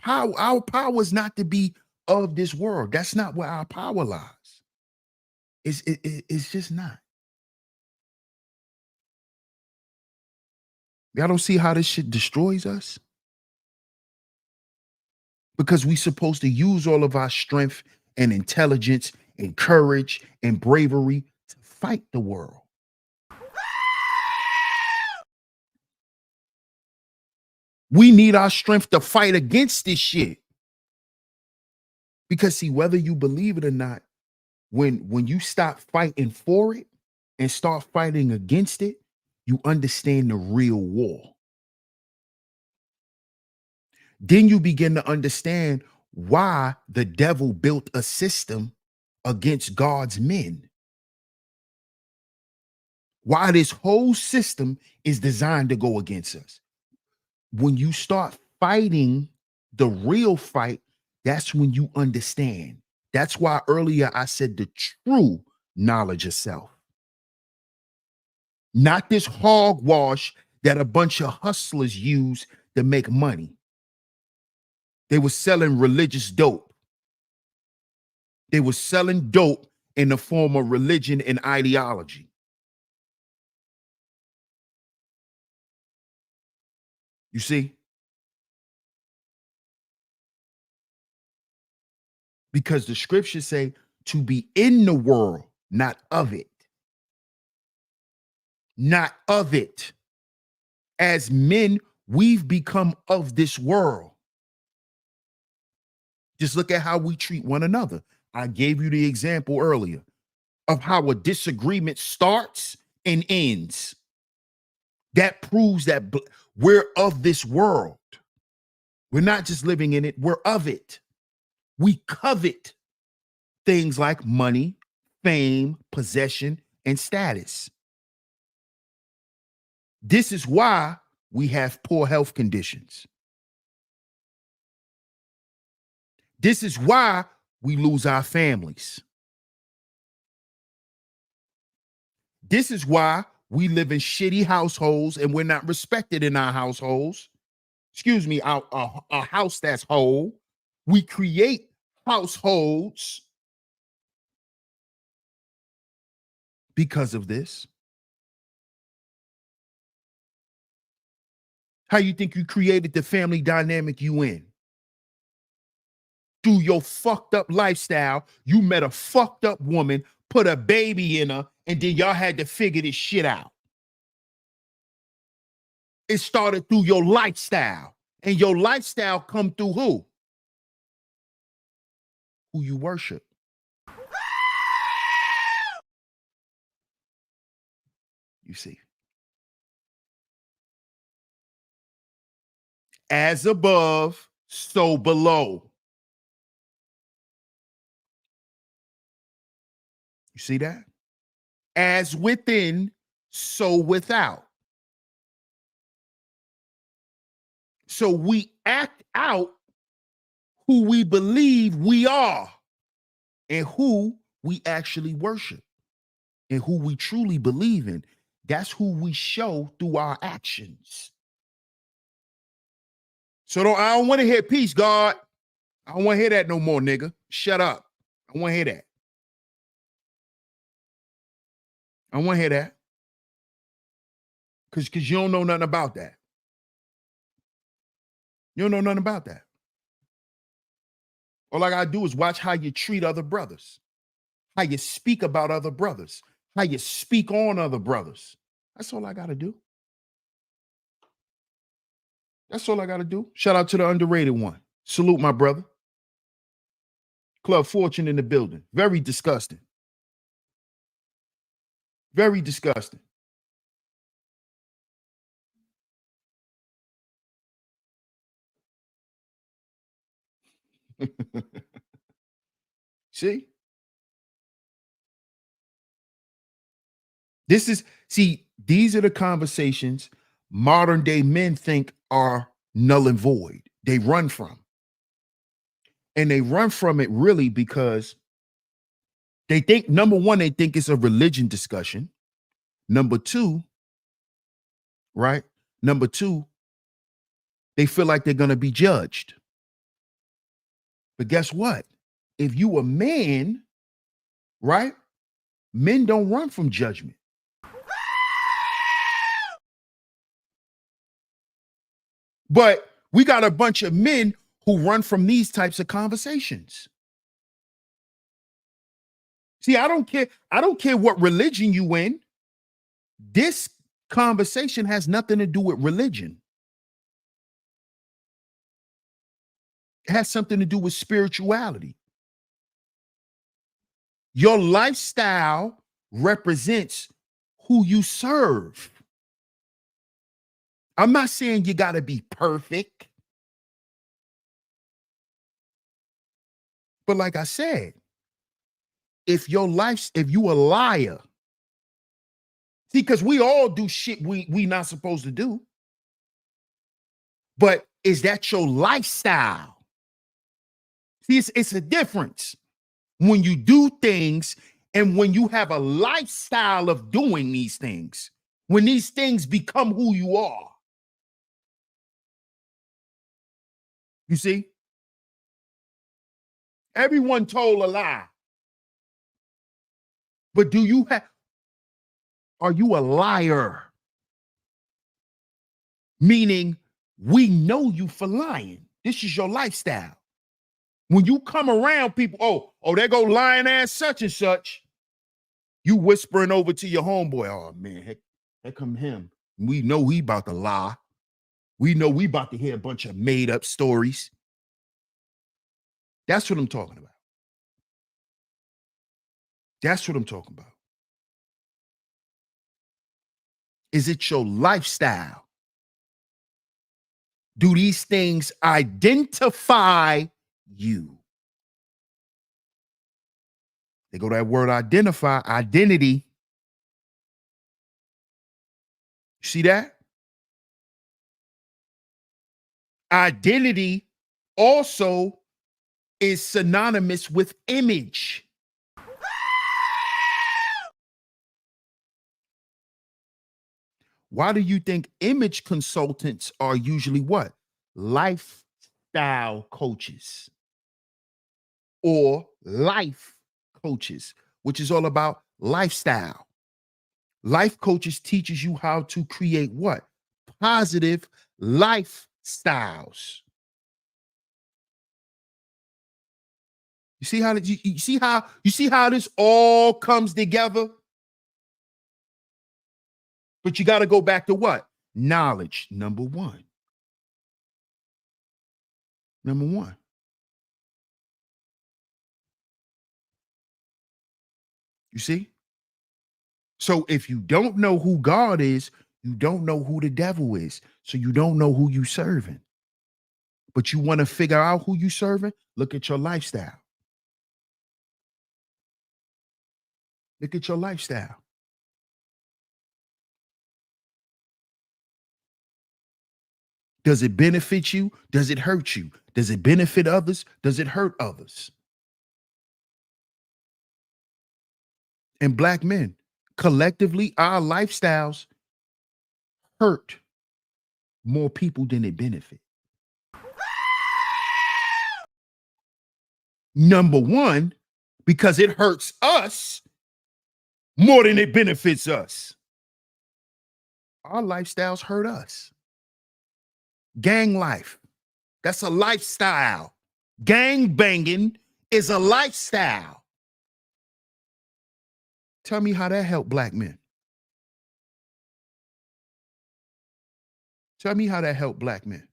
Our power is not to be of this world. That's not where our power lies. It's just not. Y'all don't see how this shit destroys us? Because we supposed to use all of our strength and intelligence and courage and bravery to fight the world. We need our strength to fight against this shit. Because see, whether you believe it or not, when you stop fighting for it and start fighting against it, you understand the real war. Then you begin to understand why the devil built a system against God's men. Why this whole system is designed to go against us. When you start fighting the real fight, that's when you understand. That's why earlier I said the true knowledge of self. Not this hogwash that a bunch of hustlers use to make money. They were selling religious dope. They were selling dope in the form of religion and ideology. You see? Because the scriptures say to be in the world, not of it. Not of it. As men, we've become of this world. Just look at how we treat one another. I gave you the example earlier of how a disagreement starts and ends. That proves that we're of this world. We're not just living in it, we're of it. We covet things like money, fame, possession, and status. This is why we have poor health conditions. This is why we lose our families. This is why we live in shitty households and we're not respected in our households. Excuse me, a house that's whole. We create households because of this. How you think you created the family dynamic you in? Through your fucked up lifestyle, you met a fucked up woman, put a baby in her, and then y'all had to figure this shit out. It started through your lifestyle. And your lifestyle come through who? Who you worship. You see. As above, so below. You see that? As within, so without. So we act out who we believe we are and who we actually worship and who we truly believe in. That's who we show through our actions. So I don't want to hear peace, God. I don't want to hear that no more, nigga. Shut up. I don't want to hear that. I don't want to hear that. Because you don't know nothing about that. You don't know nothing about that. All I gotta do is watch how you treat other brothers, how you speak about other brothers, how you speak on other brothers. That's all I gotta do. That's all I gotta do. Shout out to the underrated one. Salute my brother. Club Fortune in the building. Very disgusting. Very disgusting. See? These are the conversations modern day men think are null and void. They run from. And they run from it really because they think, number one, they think it's a religion discussion. Number two, right? Number two, they feel like they're going to be judged. But guess what? If you a man, right? Men don't run from judgment. But we got a bunch of men who run from these types of conversations. See, I don't care. I don't care what religion you in. This conversation has nothing to do with religion. It has something to do with spirituality. Your lifestyle represents who you serve. I'm not saying you got to be perfect. But like I said, if you a liar, see, because we all do shit we not supposed to do. But is that your lifestyle? See, it's a difference when you do things and when you have a lifestyle of doing these things, when these things become who you are. You see? Everyone told a lie. But are you a liar? Meaning we know you for lying. This is your lifestyle. When you come around people, oh, there go lying ass such and such. You whispering over to your homeboy, oh man, here come him. We know he about to lie. We know we about to hear a bunch of made up stories. That's what I'm talking about. That's what I'm talking about. Is it your lifestyle? Do these things identify you? They go to that word identify, identity. You see that? Identity also is synonymous with image. Why do you think image consultants are usually what? Lifestyle coaches or life coaches, which is all about lifestyle. Life coaches teaches you how to create what? Positive lifestyles. You see how this all comes together? But you got to go back to what? Knowledge, number one. Number one. You see? So if you don't know who God is, you don't know who the devil is. So you don't know who you serving. But you want to figure out who you serving? Look at your lifestyle. Look at your lifestyle. Does it benefit you? Does it hurt you? Does it benefit others? Does it hurt others? And black men, collectively, our lifestyles hurt more people than it benefit. Number one, because it hurts us more than it benefits us. Our lifestyles hurt us. Gang life, that's a lifestyle. Gang banging is a lifestyle. Tell me how that helped black men. Tell me how that helped black men.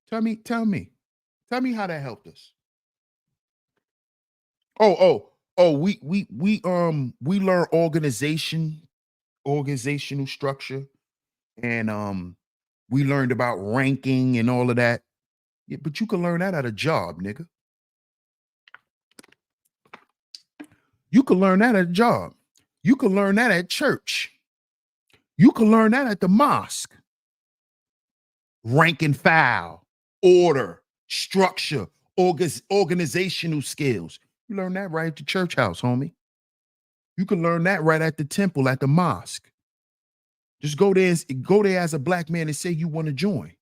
Tell me how that helped us. We learn organizational structure, and we learned about ranking and all of that. Yeah, but you can learn that at a job, nigga. You can learn that at a job. You can learn that at church. You can learn that at the mosque. Rank and file, order, structure, organizational skills. You learn that right at the church house, homie. You can learn that right at the temple, at the mosque. Just go there as a black man and say you want to join.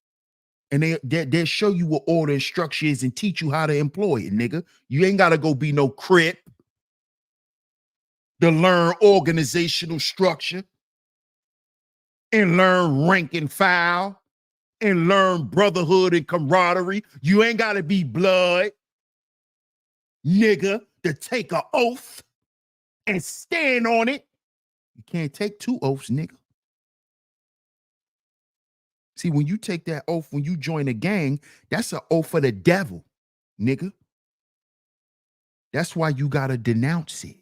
And they'll show you what order and structure is and teach you how to employ it, nigga. You ain't got to go be no crip to learn organizational structure and learn rank and file and learn brotherhood and camaraderie. You ain't got to be blood, nigga, to take an oath and stand on it. You can't take 2 oaths, nigga. See, when you take that oath, when you join a gang, that's an oath for the devil, nigga. That's why you got to denounce it.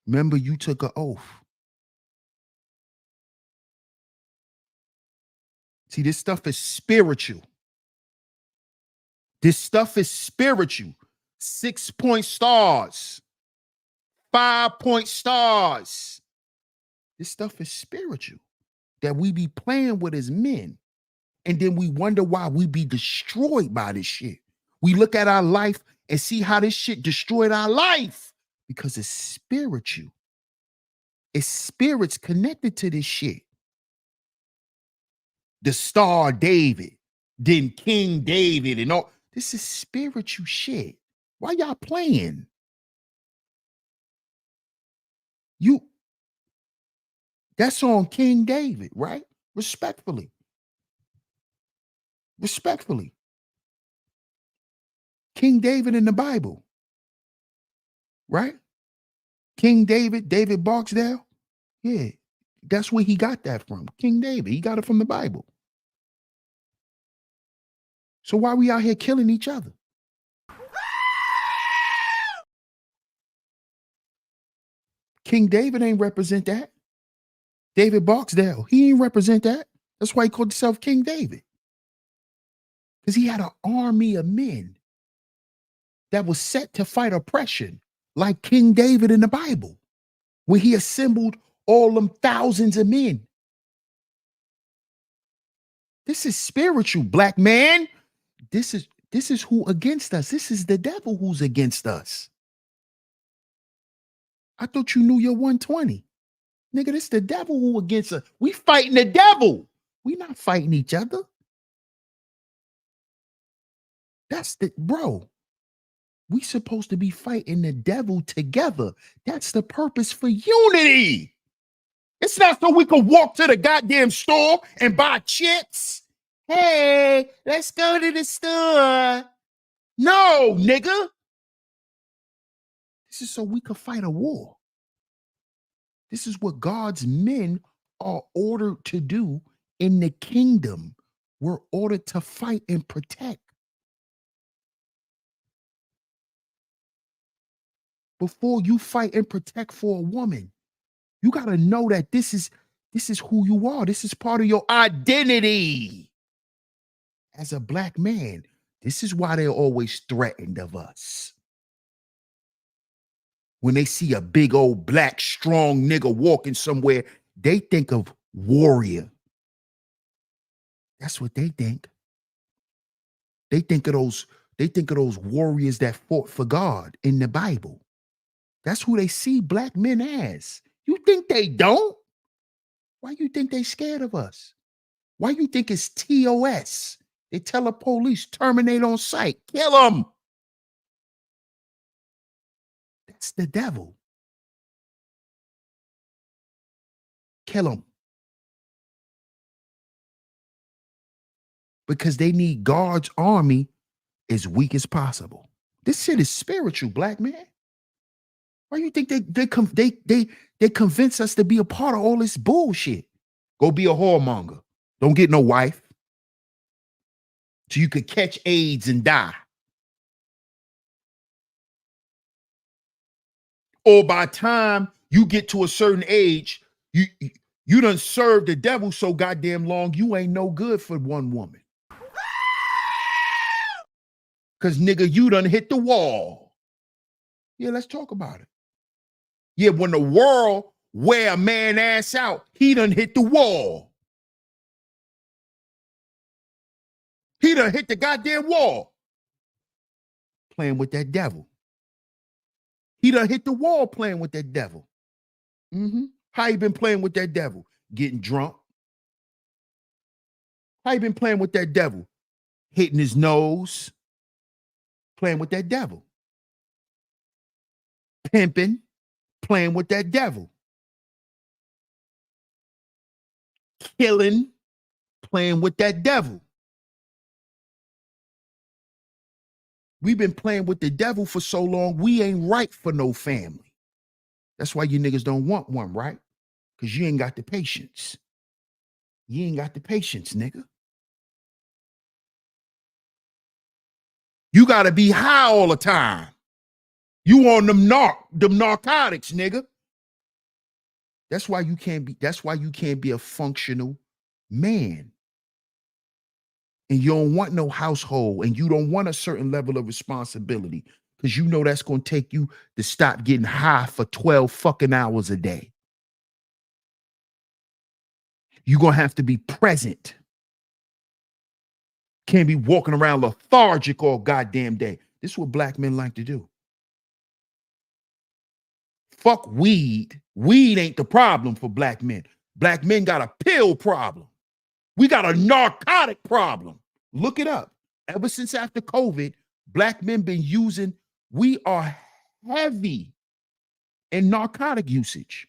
Remember, you took an oath. See, this stuff is spiritual. This stuff is spiritual. 6-point stars, 5-point stars. This stuff is spiritual that we be playing with as men. And then we wonder why we be destroyed by this shit. We look at our life and see how this shit destroyed our life because it's spiritual. It's spirits connected to this shit. The Star David, then King David and all. This is spiritual shit. Why y'all playing? That's on King David, right? Respectfully. King David in the Bible, right? King David, David Barksdale. Yeah, that's where he got that from. King David, he got it from the Bible. So why we out here killing each other? King David ain't represent that. David Barksdale, he ain't represent that. That's why he called himself King David. Because he had an army of men that was set to fight oppression, like King David in the Bible, when he assembled all them thousands of men. This is spiritual, black man. This is who against us. This is the devil who's against us. I thought you knew your 120. Nigga, this the devil who against us. We fighting the devil. We not fighting each other. That's the, bro. We supposed to be fighting the devil together. That's the purpose for unity. It's not so we can walk to the goddamn store and buy chips. Hey, let's go to the store. No, nigga. This is so we could fight a war. This is what God's men are ordered to do in the kingdom. We're ordered to fight and protect. Before you fight and protect for a woman, you got to know that this is who you are. This is part of your identity as a black man. This is why they're always threatened of us. When they see a big old black strong nigga walking somewhere, they think of warrior. That's what they think. They think of those warriors that fought for God in the Bible. That's who they see black men as. You think they don't? Why you think they scared of us? Why you think it's TOS? They tell the police, terminate on sight, kill them. That's the devil. Kill them. Because they need God's army as weak as possible. This shit is spiritual, black man. Why you think they convince us to be a part of all this bullshit? Go be a whoremonger. Don't get no wife. So you could catch AIDS and die. Or by time you get to a certain age, you done served the devil so goddamn long, you ain't no good for one woman. Because nigga, you done hit the wall. Yeah, let's talk about it. Yeah, when the world wear a man ass out, he done hit the wall. He done hit the goddamn wall. Playing with that devil. He done hit the wall playing with that devil. How you been playing with that devil? Getting drunk. How you been playing with that devil? Hitting his nose. Playing with that devil. Pimping. Playing with that devil. killing, playing with that devil. We've been playing with the devil for so long, we ain't right for no family. That's why you niggas don't want one, right? Because you ain't got the patience. You ain't got the patience, nigga. You got to be high all the time. You on them narcotics, nigga. That's why you can't be a functional man. And you don't want no household, and you don't want a certain level of responsibility, because you know that's going to take you to stop getting high for 12 fucking hours a day. You're going to have to be present. Can't be walking around lethargic all goddamn day. This is what black men like to do. Fuck weed. Weed ain't the problem for black men. Black men got a pill problem. We got a narcotic problem. Look it up. Ever since after COVID, black men been using, we are heavy in narcotic usage.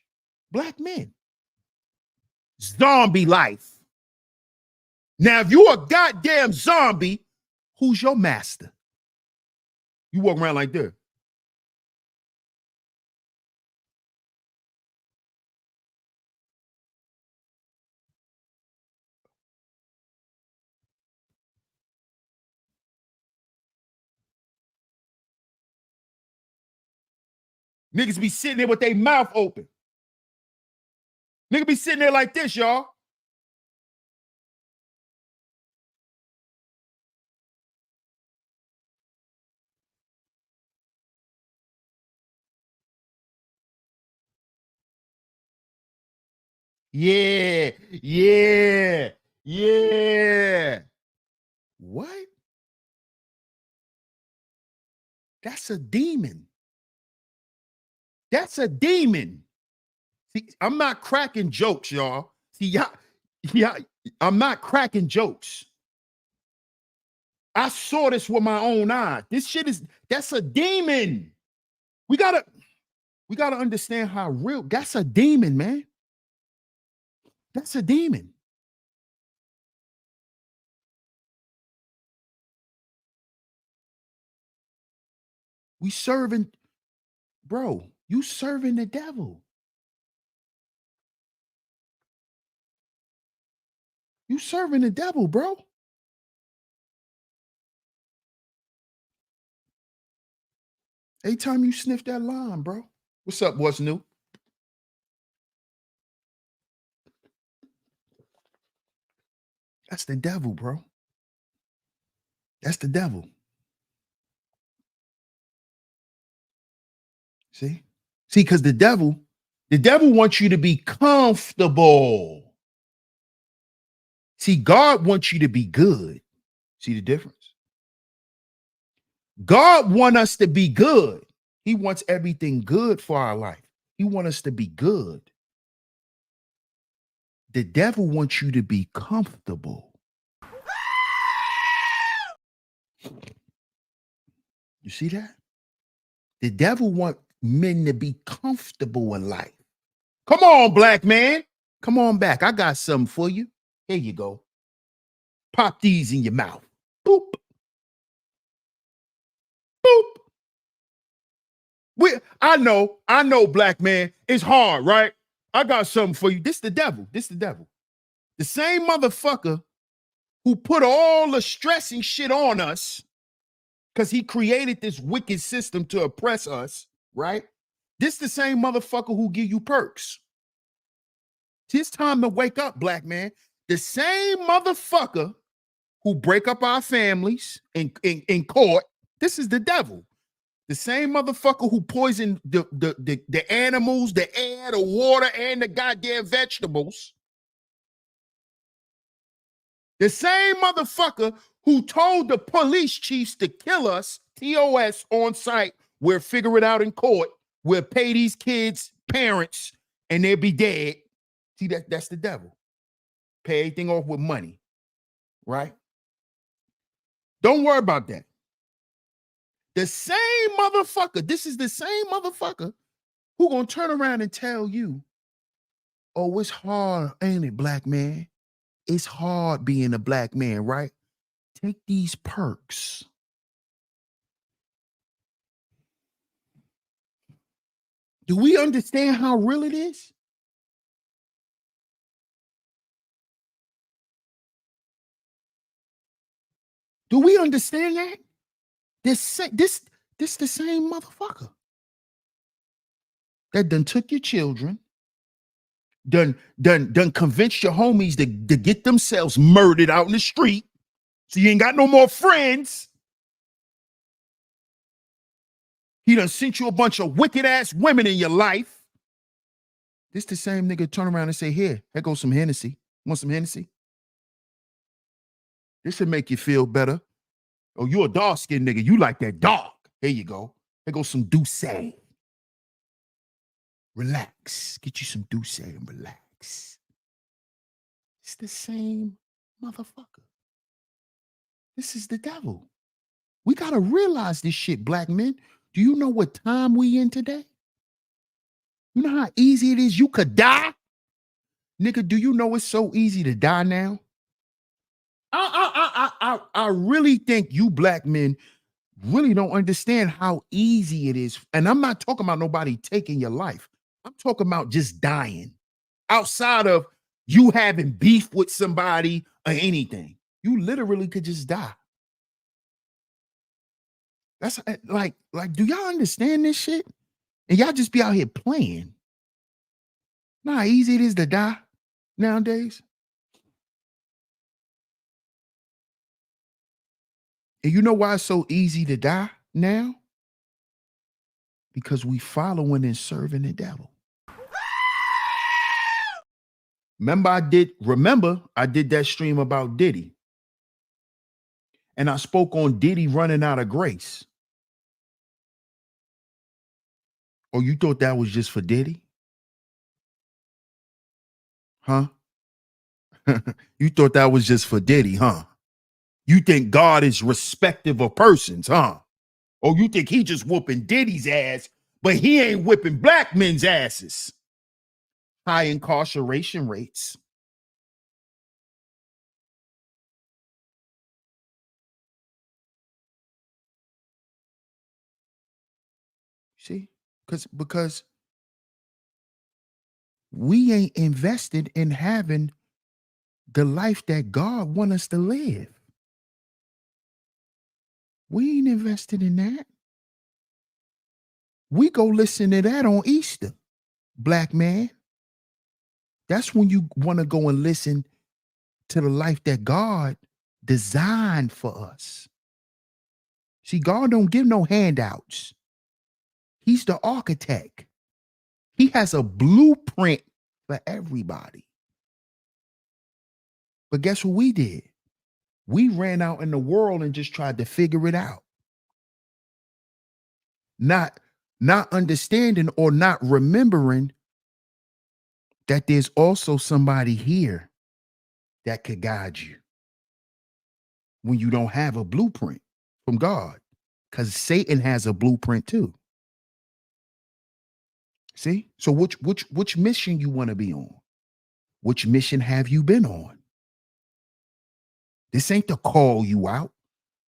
Black men. Zombie life. Now, if you a goddamn zombie, who's your master? You walk around like this. Niggas be sitting there with their mouth open. Niggas be sitting there like this, y'all. Yeah. What? That's a demon. That's a demon. See, I'm not cracking jokes, y'all. See, yeah, I'm not cracking jokes. I saw this with my own eyes. This shit that's a demon. We gotta understand how real. That's a demon, man. That's a demon. We serving, bro. You serving the devil. You serving the devil, bro. Every time you sniff that line, bro. What's up? What's new? That's the devil, bro. That's the devil. See, because the devil wants you to be comfortable. See, God wants you to be good. See the difference? God wants us to be good. He wants everything good for our life. He wants us to be good. The devil wants you to be comfortable. You see that? The devil wants men to be comfortable in life. Come on, black man. Come on back. I got something for you. Here you go. Pop these in your mouth. Boop. Boop. I know, black man. It's hard, right? I got something for you. This the devil. The same motherfucker who put all the stressing shit on us because he created this wicked system to oppress us, right? This the same motherfucker who give you perks. It's time to wake up, black man. The same motherfucker who break up our families in court, this is the devil. The same motherfucker who poisoned the animals, the air, the water, and the goddamn vegetables. The same motherfucker who told the police chiefs to kill us, TOS, on site. We'll figure it out in court. We'll pay these kids' parents, and they'll be dead. See, that's the devil. Pay everything off with money, right? Don't worry about that. The same motherfucker, this is the same motherfucker who gonna turn around and tell you, oh, it's hard, ain't it, black man? it's hard being a black man, right? Take these perks. Do we understand how real it is? Do we understand that? This the same motherfucker that done took your children, done convinced your homies to get themselves murdered out in the street, so you ain't got no more friends. He done sent you a bunch of wicked ass women in your life. This the same nigga turn around and say, here goes some Hennessy. Want some Hennessy? This should make you feel better. Oh, you a dark-skinned nigga. You like that dark. Here you go. Here goes some Douce. Relax. Get you some Douce and relax. It's the same motherfucker. This is the devil. We got to realize this shit, black men. Do you know what time we in today? You know how easy it is? You could die. Nigga, do you know it's so easy to die now? I really think you black men really don't understand how easy it is. And I'm not talking about nobody taking your life. I'm talking about just dying. Outside of you having beef with somebody or anything. You literally could just die. That's like, do y'all understand this shit? And y'all just be out here playing. Know how easy it is to die nowadays? And you know why it's so easy to die now? Because we following and serving the devil. Remember I did that stream about Diddy. And I spoke on Diddy running out of grace. Oh, you thought that was just for Diddy? Huh? You thought that was just for Diddy, huh? You think God is respective of persons, huh? Or you think he just whooping Diddy's ass, but he ain't whipping black men's asses? High incarceration rates. See? Because we ain't invested in having the life that God wants us to live. We ain't invested in that. We go listen to that on Easter, black man. That's when you want to go and listen to the life that God designed for us. See, God don't give no handouts. He's the architect. He has a blueprint for everybody. But guess what we did? We ran out in the world and just tried to figure it out. Not understanding or not remembering that there's also somebody here that could guide you when you don't have a blueprint from God. Because Satan has a blueprint too. See? So which mission you want to be on? Which mission have you been on? This ain't to call you out.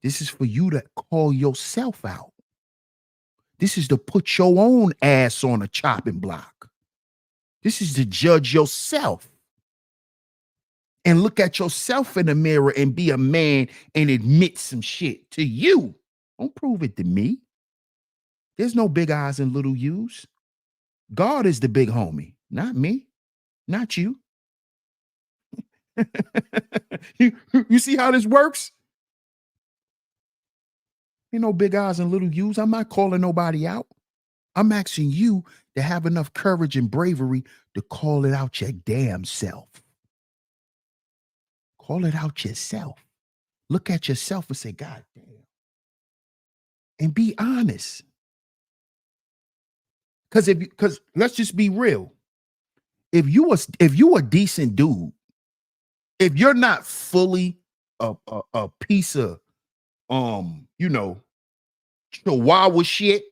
This is for you to call yourself out. This is to put your own ass on a chopping block. This is to judge yourself and look at yourself in the mirror and be a man and admit some shit to you. Don't prove it to me. There's no big eyes and little U's. God is the big homie, not me, not you. You see how this works? Ain't no big eyes and little U's. I'm not calling nobody out. I'm asking you to have enough courage and bravery to call it out your damn self. Call it out yourself. Look at yourself and say, God damn. And be honest. Because let's just be real. If you a decent dude, if you're not fully a piece of chihuahua shit,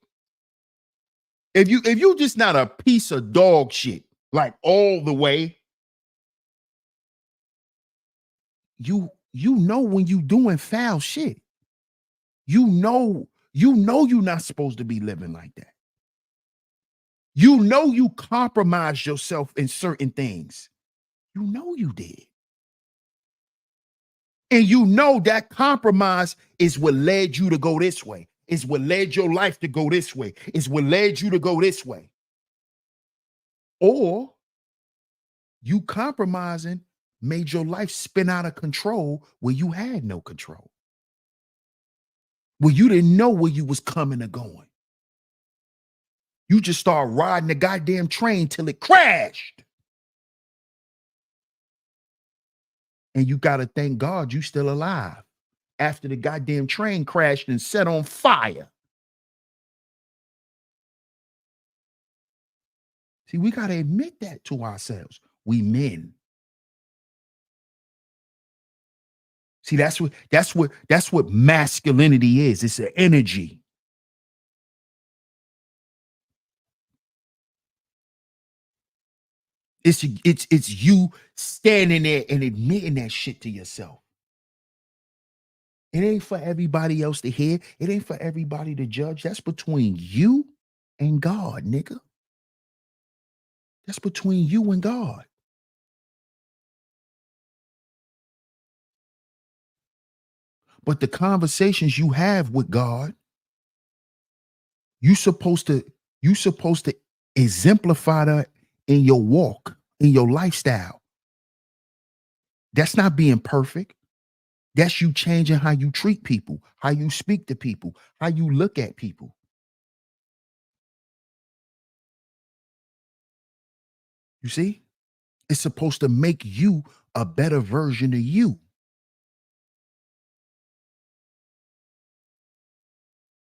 if you just not a piece of dog shit, like all the way, you know when you doing foul shit. You know you're not supposed to be living like that. You know you compromised yourself in certain things. You know you did. And you know that compromise is what led you to go this way. It's what led your life to go this way. It's what led you to go this way. Or you compromising made your life spin out of control where you had no control. Where you didn't know where you was coming or going. You just started riding the goddamn train till it crashed. And you got to thank God you still alive after the goddamn train crashed and set on fire. See, we got to admit that to ourselves. We men. See, that's what masculinity is. It's an energy. It's you standing there and admitting that shit to yourself. It ain't for everybody else to hear. It ain't for everybody to judge. That's between you and God, nigga. That's between you and God. But the conversations you have with God, you supposed to exemplify that in your walk, in your lifestyle. That's not being perfect. That's you changing how you treat people, how you speak to people, how you look at people. You see? It's supposed to make you a better version of you.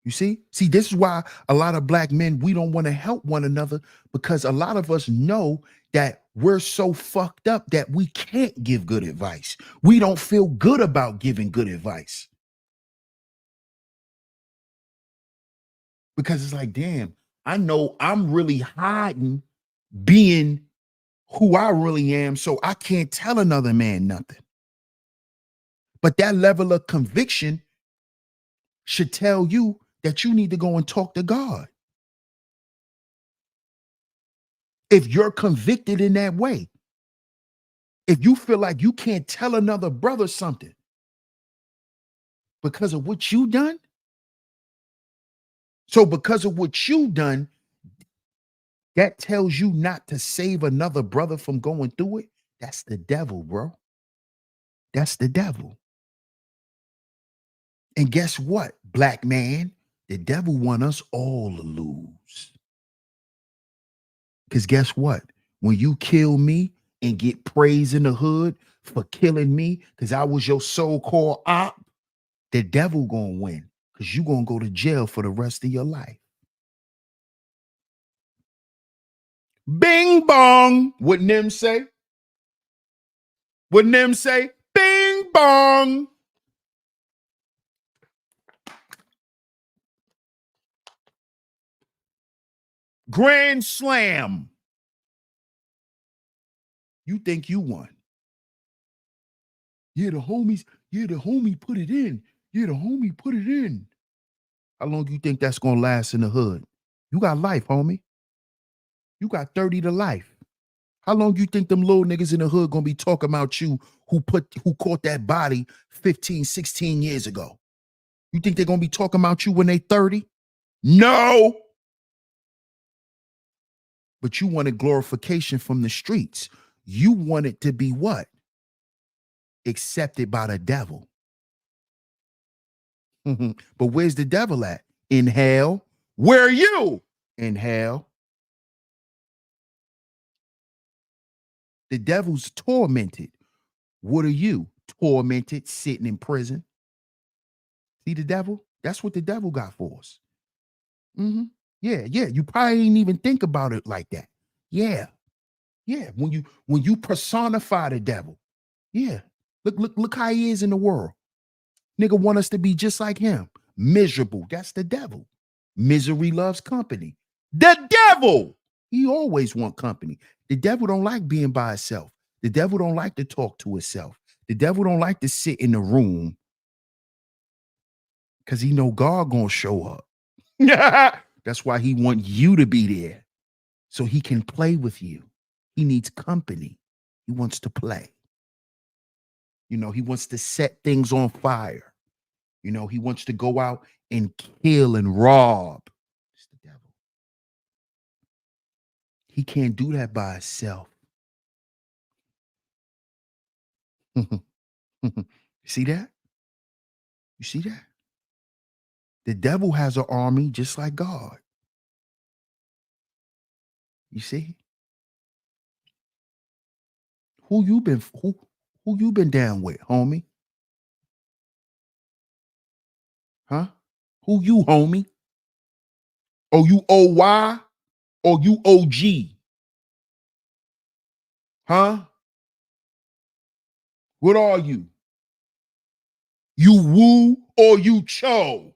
You see? See, this is why a lot of black men, we don't want to help one another, because a lot of us know that we're so fucked up that we can't give good advice. We don't feel good about giving good advice. Because it's like, damn, I know I'm really hiding being who I really am, so I can't tell another man nothing. But that level of conviction should tell you that you need to go and talk to God. If you're convicted in that way, if you feel like you can't tell another brother something because of what you done, so because of what you done, that tells you not to save another brother from going through it. That's the devil, bro. That's the devil. And guess what, black man? The devil want us all to lose. Because guess what? When you kill me and get praise in the hood for killing me because I was your so-called op, the devil gonna win because you gonna go to jail for the rest of your life. Bing bong. Wouldn't them say? Wouldn't them say? Bing bong. Grand slam. You think you won. Yeah, the homie put it in. Yeah, the homie put it in. How long do you think that's gonna last in the hood? You got life, homie. You got 30 to life. How long do you think them little niggas in the hood gonna be talking about you who caught that body 15, 16 years ago? You think they're gonna be talking about you when they 30? No. But you wanted glorification from the streets. You want it to be what? Accepted by the devil. But where's the devil at? In hell. Where are you? In hell. The devil's tormented. What are you? Tormented, sitting in prison. See the devil? That's what the devil got for us. Yeah. You probably ain't even think about it like that. Yeah. When you personify the devil, yeah. Look how he is in the world. Nigga want us to be just like him. Miserable. That's the devil. Misery loves company. The devil. He always want company. The devil don't like being by himself. The devil don't like to talk to himself. The devil don't like to sit in the room because he know God gonna show up. That's why he want you to be there so he can play with you. He needs company. He wants to play. He wants to set things on fire. He wants to go out and kill and rob. It's the devil. He can't do that by himself. You see that? You see that? The devil has an army just like God. You see? Who you been down with, homie? Huh? Who you, homie? Oh, you OY or you OG? Huh? What are you? You woo or you cho?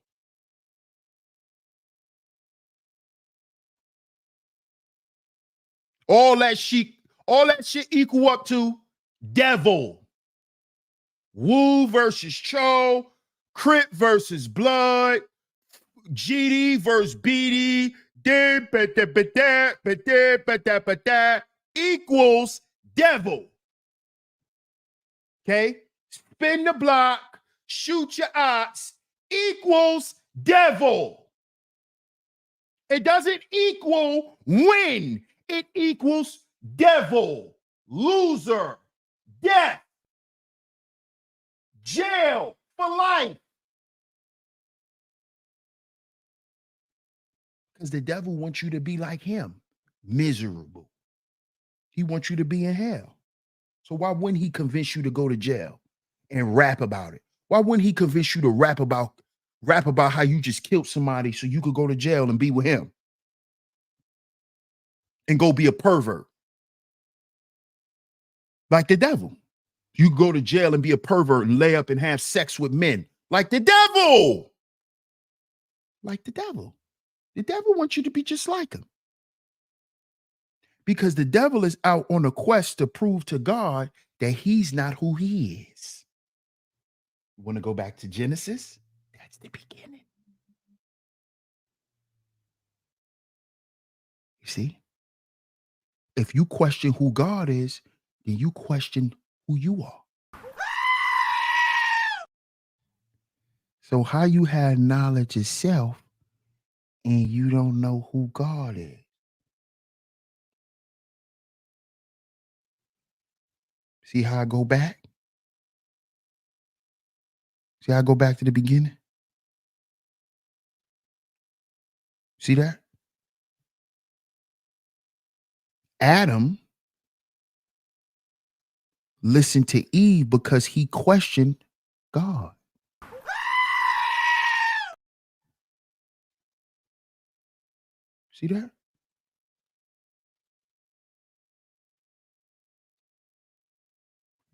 All that shit equal up to devil. Woo versus cho, Crip versus blood, GD versus BD, equals devil. Okay? Spin the block, shoot your ox, equals devil. It doesn't equal win. It equals devil, loser, death, jail for life. Because the devil wants you to be like him, miserable. He wants you to be in hell. So why wouldn't he convince you to go to jail and rap about it? Why wouldn't he convince you to rap about how you just killed somebody so you could go to jail and be with him and go be a pervert? Like the devil. You go to jail and be a pervert and lay up and have sex with men. Like the devil. Like the devil. The devil wants you to be just like him. Because the devil is out on a quest to prove to God that he's not who he is. You want to go back to Genesis? That's the beginning. You see? If you question who God is, then you question who you are. So how you have knowledge of self and you don't know who God is? See how I go back? See how I go back to the beginning? See that? Adam listened to Eve because he questioned God. See that?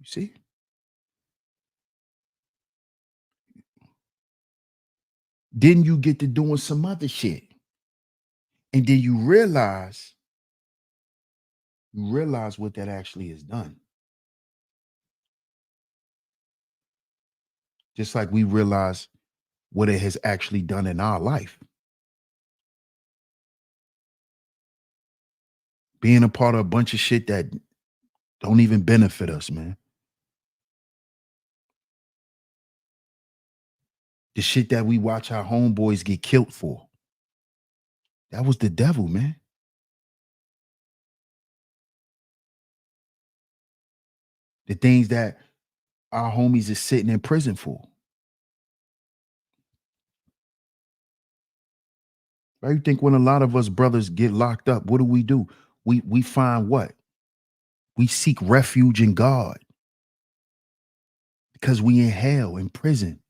You see? Then you get to doing some other shit. And then you realize what that actually has done. Just like we realize what it has actually done in our life. Being a part of a bunch of shit that don't even benefit us, man. The shit that we watch our homeboys get killed for. That was the devil, man. The things that our homies is sitting in prison for. Right? You think when a lot of us brothers get locked up, what do? We find what? We seek refuge in God. Because we in hell, in prison.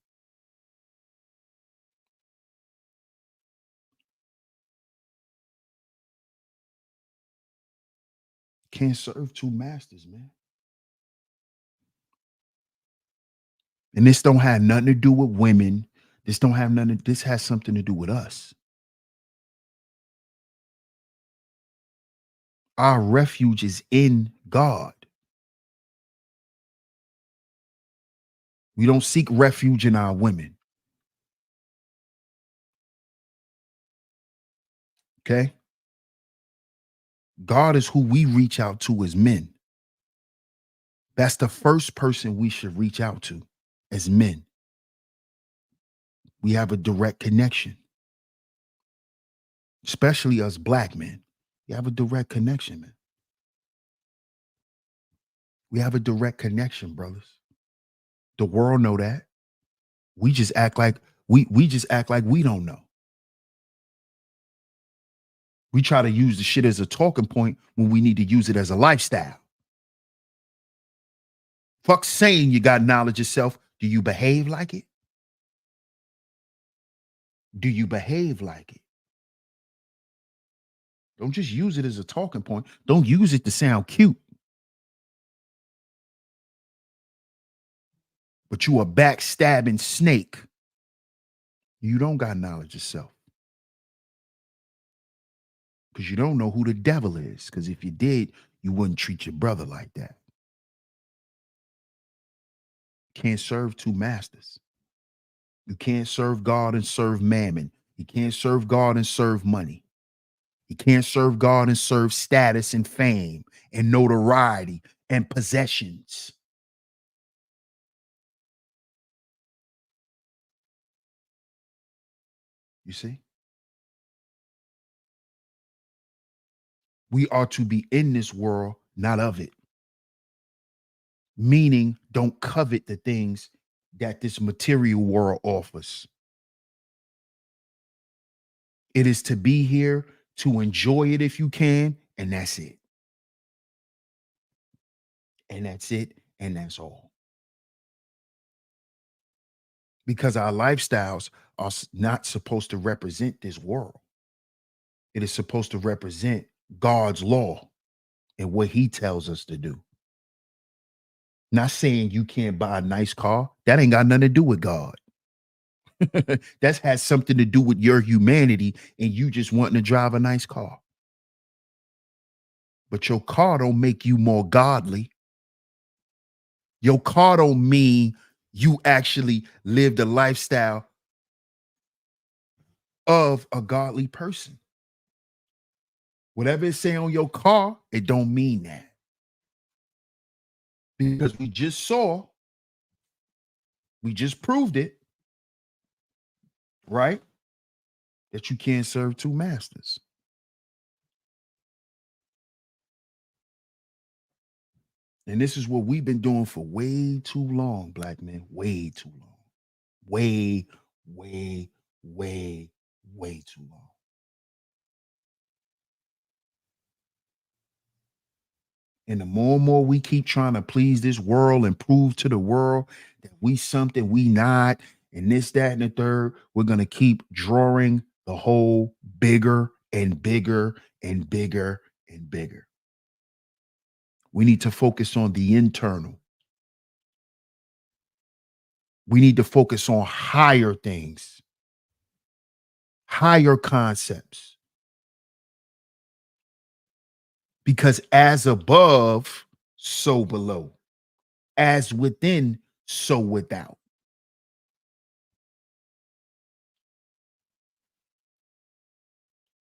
Can't serve two masters, man. And this don't have nothing to do with women. This has something to do with us. Our refuge is in God. We don't seek refuge in our women. Okay? God is who we reach out to as men. That's the first person we should reach out to as men. We have a direct connection, especially us black men. We have a direct connection, man. We have a direct connection, brothers. The world know that. We just act like we just act like we don't know. We try to use the shit as a talking point when we need to use it as a lifestyle. Fuck saying you got knowledge yourself. Do you behave like it? Do you behave like it? Don't just use it as a talking point. Don't use it to sound cute. But you a backstabbing snake. You don't got knowledge yourself. Because you don't know who the devil is. Because if you did, you wouldn't treat your brother like that. Can't serve two masters. You can't serve God and serve mammon. You can't serve God and serve money. You can't serve God and serve status and fame and notoriety and possessions. You see? We are to be in this world, not of it. Meaning, don't covet the things that this material world offers. It is to be here to enjoy it if you can, and that's it. And that's it, and that's all. Because our lifestyles are not supposed to represent this world. It is supposed to represent God's law and what he tells us to do. Not saying you can't buy a nice car. That ain't got nothing to do with God. That has something to do with your humanity and you just wanting to drive a nice car. But your car don't make you more godly. Your car don't mean you actually live the lifestyle of a godly person. Whatever it say on your car, it don't mean that. Because we just proved it, right? That you can't serve two masters. And this is what we've been doing for way too long, black men. Way too long. Way, way, way, way too long. And the more and more we keep trying to please this world and prove to the world that we something we not, and this, that, and the third, we're going to keep drawing the hole bigger and bigger and bigger and bigger. We need to focus on the internal. We need to focus on higher things, higher concepts. Because as above, so below. As within, so without.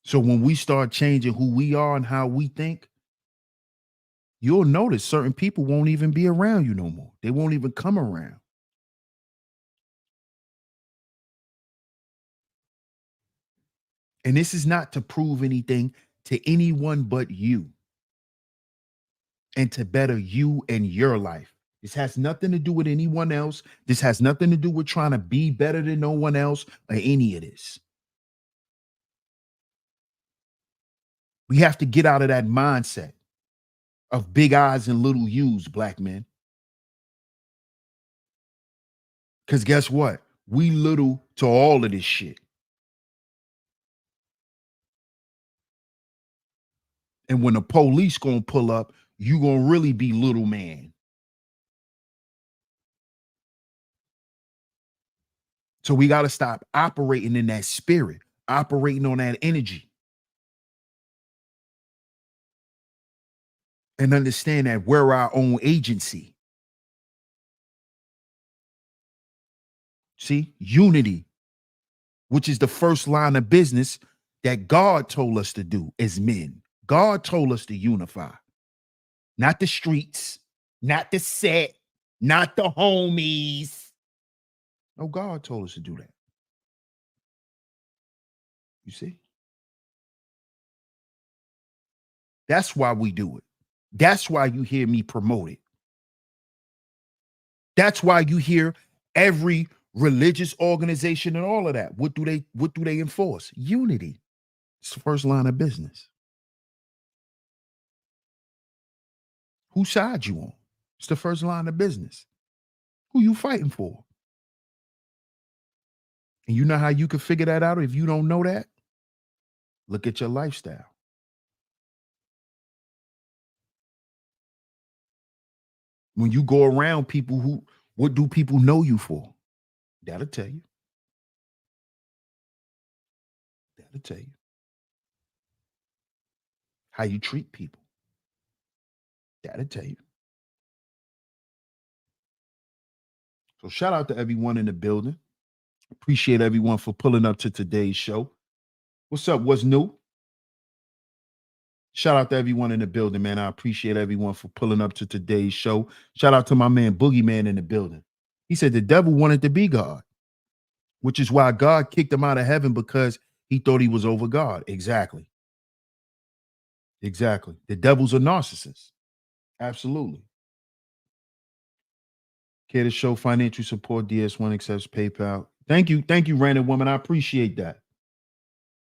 So when we start changing who we are and how we think, you'll notice certain people won't even be around you no more. They won't even come around. And this is not to prove anything to anyone but you and to better you and your life. This has nothing to do with anyone else. This has nothing to do with trying to be better than no one else or any of this. We have to get out of that mindset of big eyes and little U's, black men. Because guess what? We little to all of this shit. And when the police gonna pull up, you gonna really be little man. So we gotta stop operating in that spirit, operating on that energy. And understand that we're our own agency. See, unity, which is the first line of business that God told us to do as men. God told us to unify, not the streets, not the set, not the homies. No, God told us to do that. You see? That's why we do it. That's why you hear me promote it. That's why you hear every religious organization and all of that. What do they enforce? Unity. It's the first line of business. Whose side you on? It's the first line of business. Who you fighting for? And you know how you can figure that out if you don't know that? Look at your lifestyle. When you go around people what do people know you for? That'll tell you. That'll tell you. How you treat people. That'll tell you. So shout out to everyone in the building. Appreciate everyone for pulling up to today's show. What's up? What's new? Shout out to everyone in the building, man. I appreciate everyone for pulling up to today's show. Shout out to my man Boogeyman in the building. He said the devil wanted to be God, which is why God kicked him out of heaven, because he thought he was over God. Exactly. Exactly. The devil's a narcissist. Absolutely. Care to show financial support? DS1 accepts PayPal. Thank you. Thank you, Raina Woman. I appreciate that.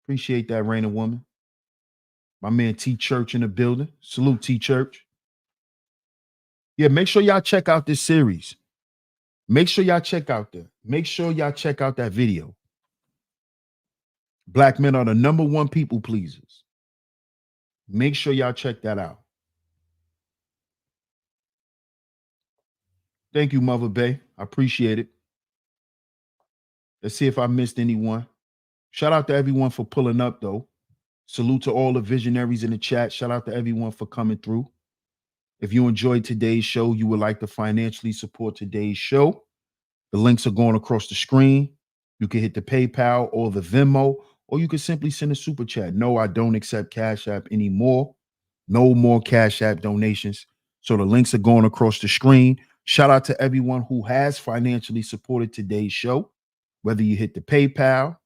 Appreciate that, Raina Woman. My man T Church in the building. Salute, T Church. Yeah, make sure y'all check out this series. Make sure y'all check out that video. Black men are the number one people pleasers. Make sure y'all check that out. Thank you, Mother Bay. I appreciate it. Let's see if I missed anyone. Shout out to everyone for pulling up, though. Salute to all the visionaries in the chat. Shout out to everyone for coming through. If you enjoyed today's show, you would like to financially support today's show, the links are going across the screen. You can hit the PayPal or the Venmo, or you can simply send a super chat. No, I don't accept Cash App anymore. No more Cash App donations. So the links are going across the screen. Shout out to everyone who has financially supported today's show, whether you hit the PayPal,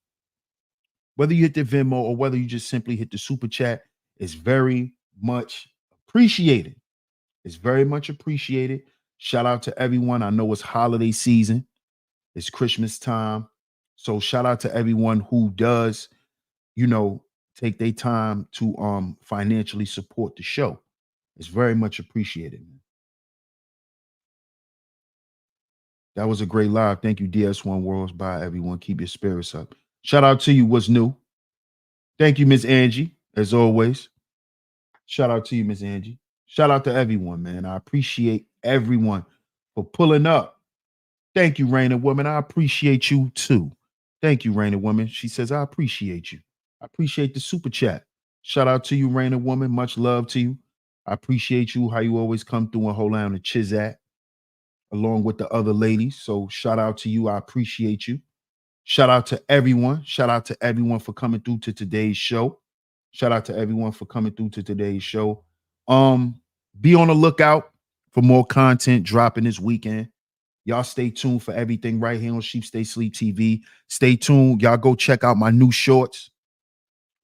whether you hit the Venmo, or whether you just simply hit the super chat. It's very much appreciated. It's very much appreciated. Shout out to everyone. I know it's holiday season. It's Christmas time. So shout out to everyone who does, take their time to financially support the show. It's very much appreciated, man. That was a great live. Thank you, DS1 Worlds. Bye, everyone. Keep your spirits up. Shout out to you. What's new? Thank you, Miss Angie, as always. Shout out to you, Miss Angie. Shout out to everyone, man. I appreciate everyone for pulling up. Thank you, Raina Woman. I appreciate you too. Thank you, Raina Woman. She says, I appreciate you. I appreciate the super chat. Shout out to you, Raina Woman. Much love to you. I appreciate you, how you always come through and hold down the Chizat along with the other ladies. So shout out to you. I appreciate you. Shout out to everyone. Shout out to everyone for coming through to today's show. Shout out to everyone for coming through to today's show. Be on the lookout for more content dropping this weekend. Y'all stay tuned for everything right here on Sheep Stay Sleep TV. Stay tuned. Y'all go check out my new shorts.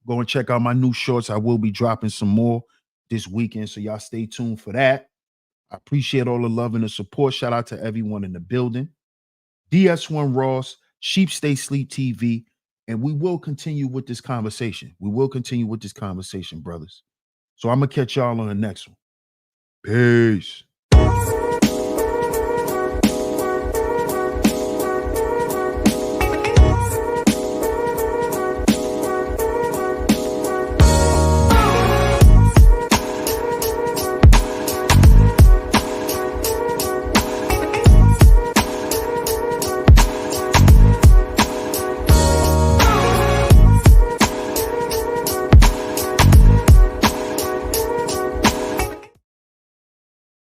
Go and check out my new shorts. I will be dropping some more this weekend. So y'all stay tuned for that. I appreciate all the love and the support. Shout out to everyone in the building. DS1 Ross, Sheep Stay Sleep TV. And we will continue with this conversation. We will continue with this conversation, brothers. So I'm going to catch y'all on the next one. Peace.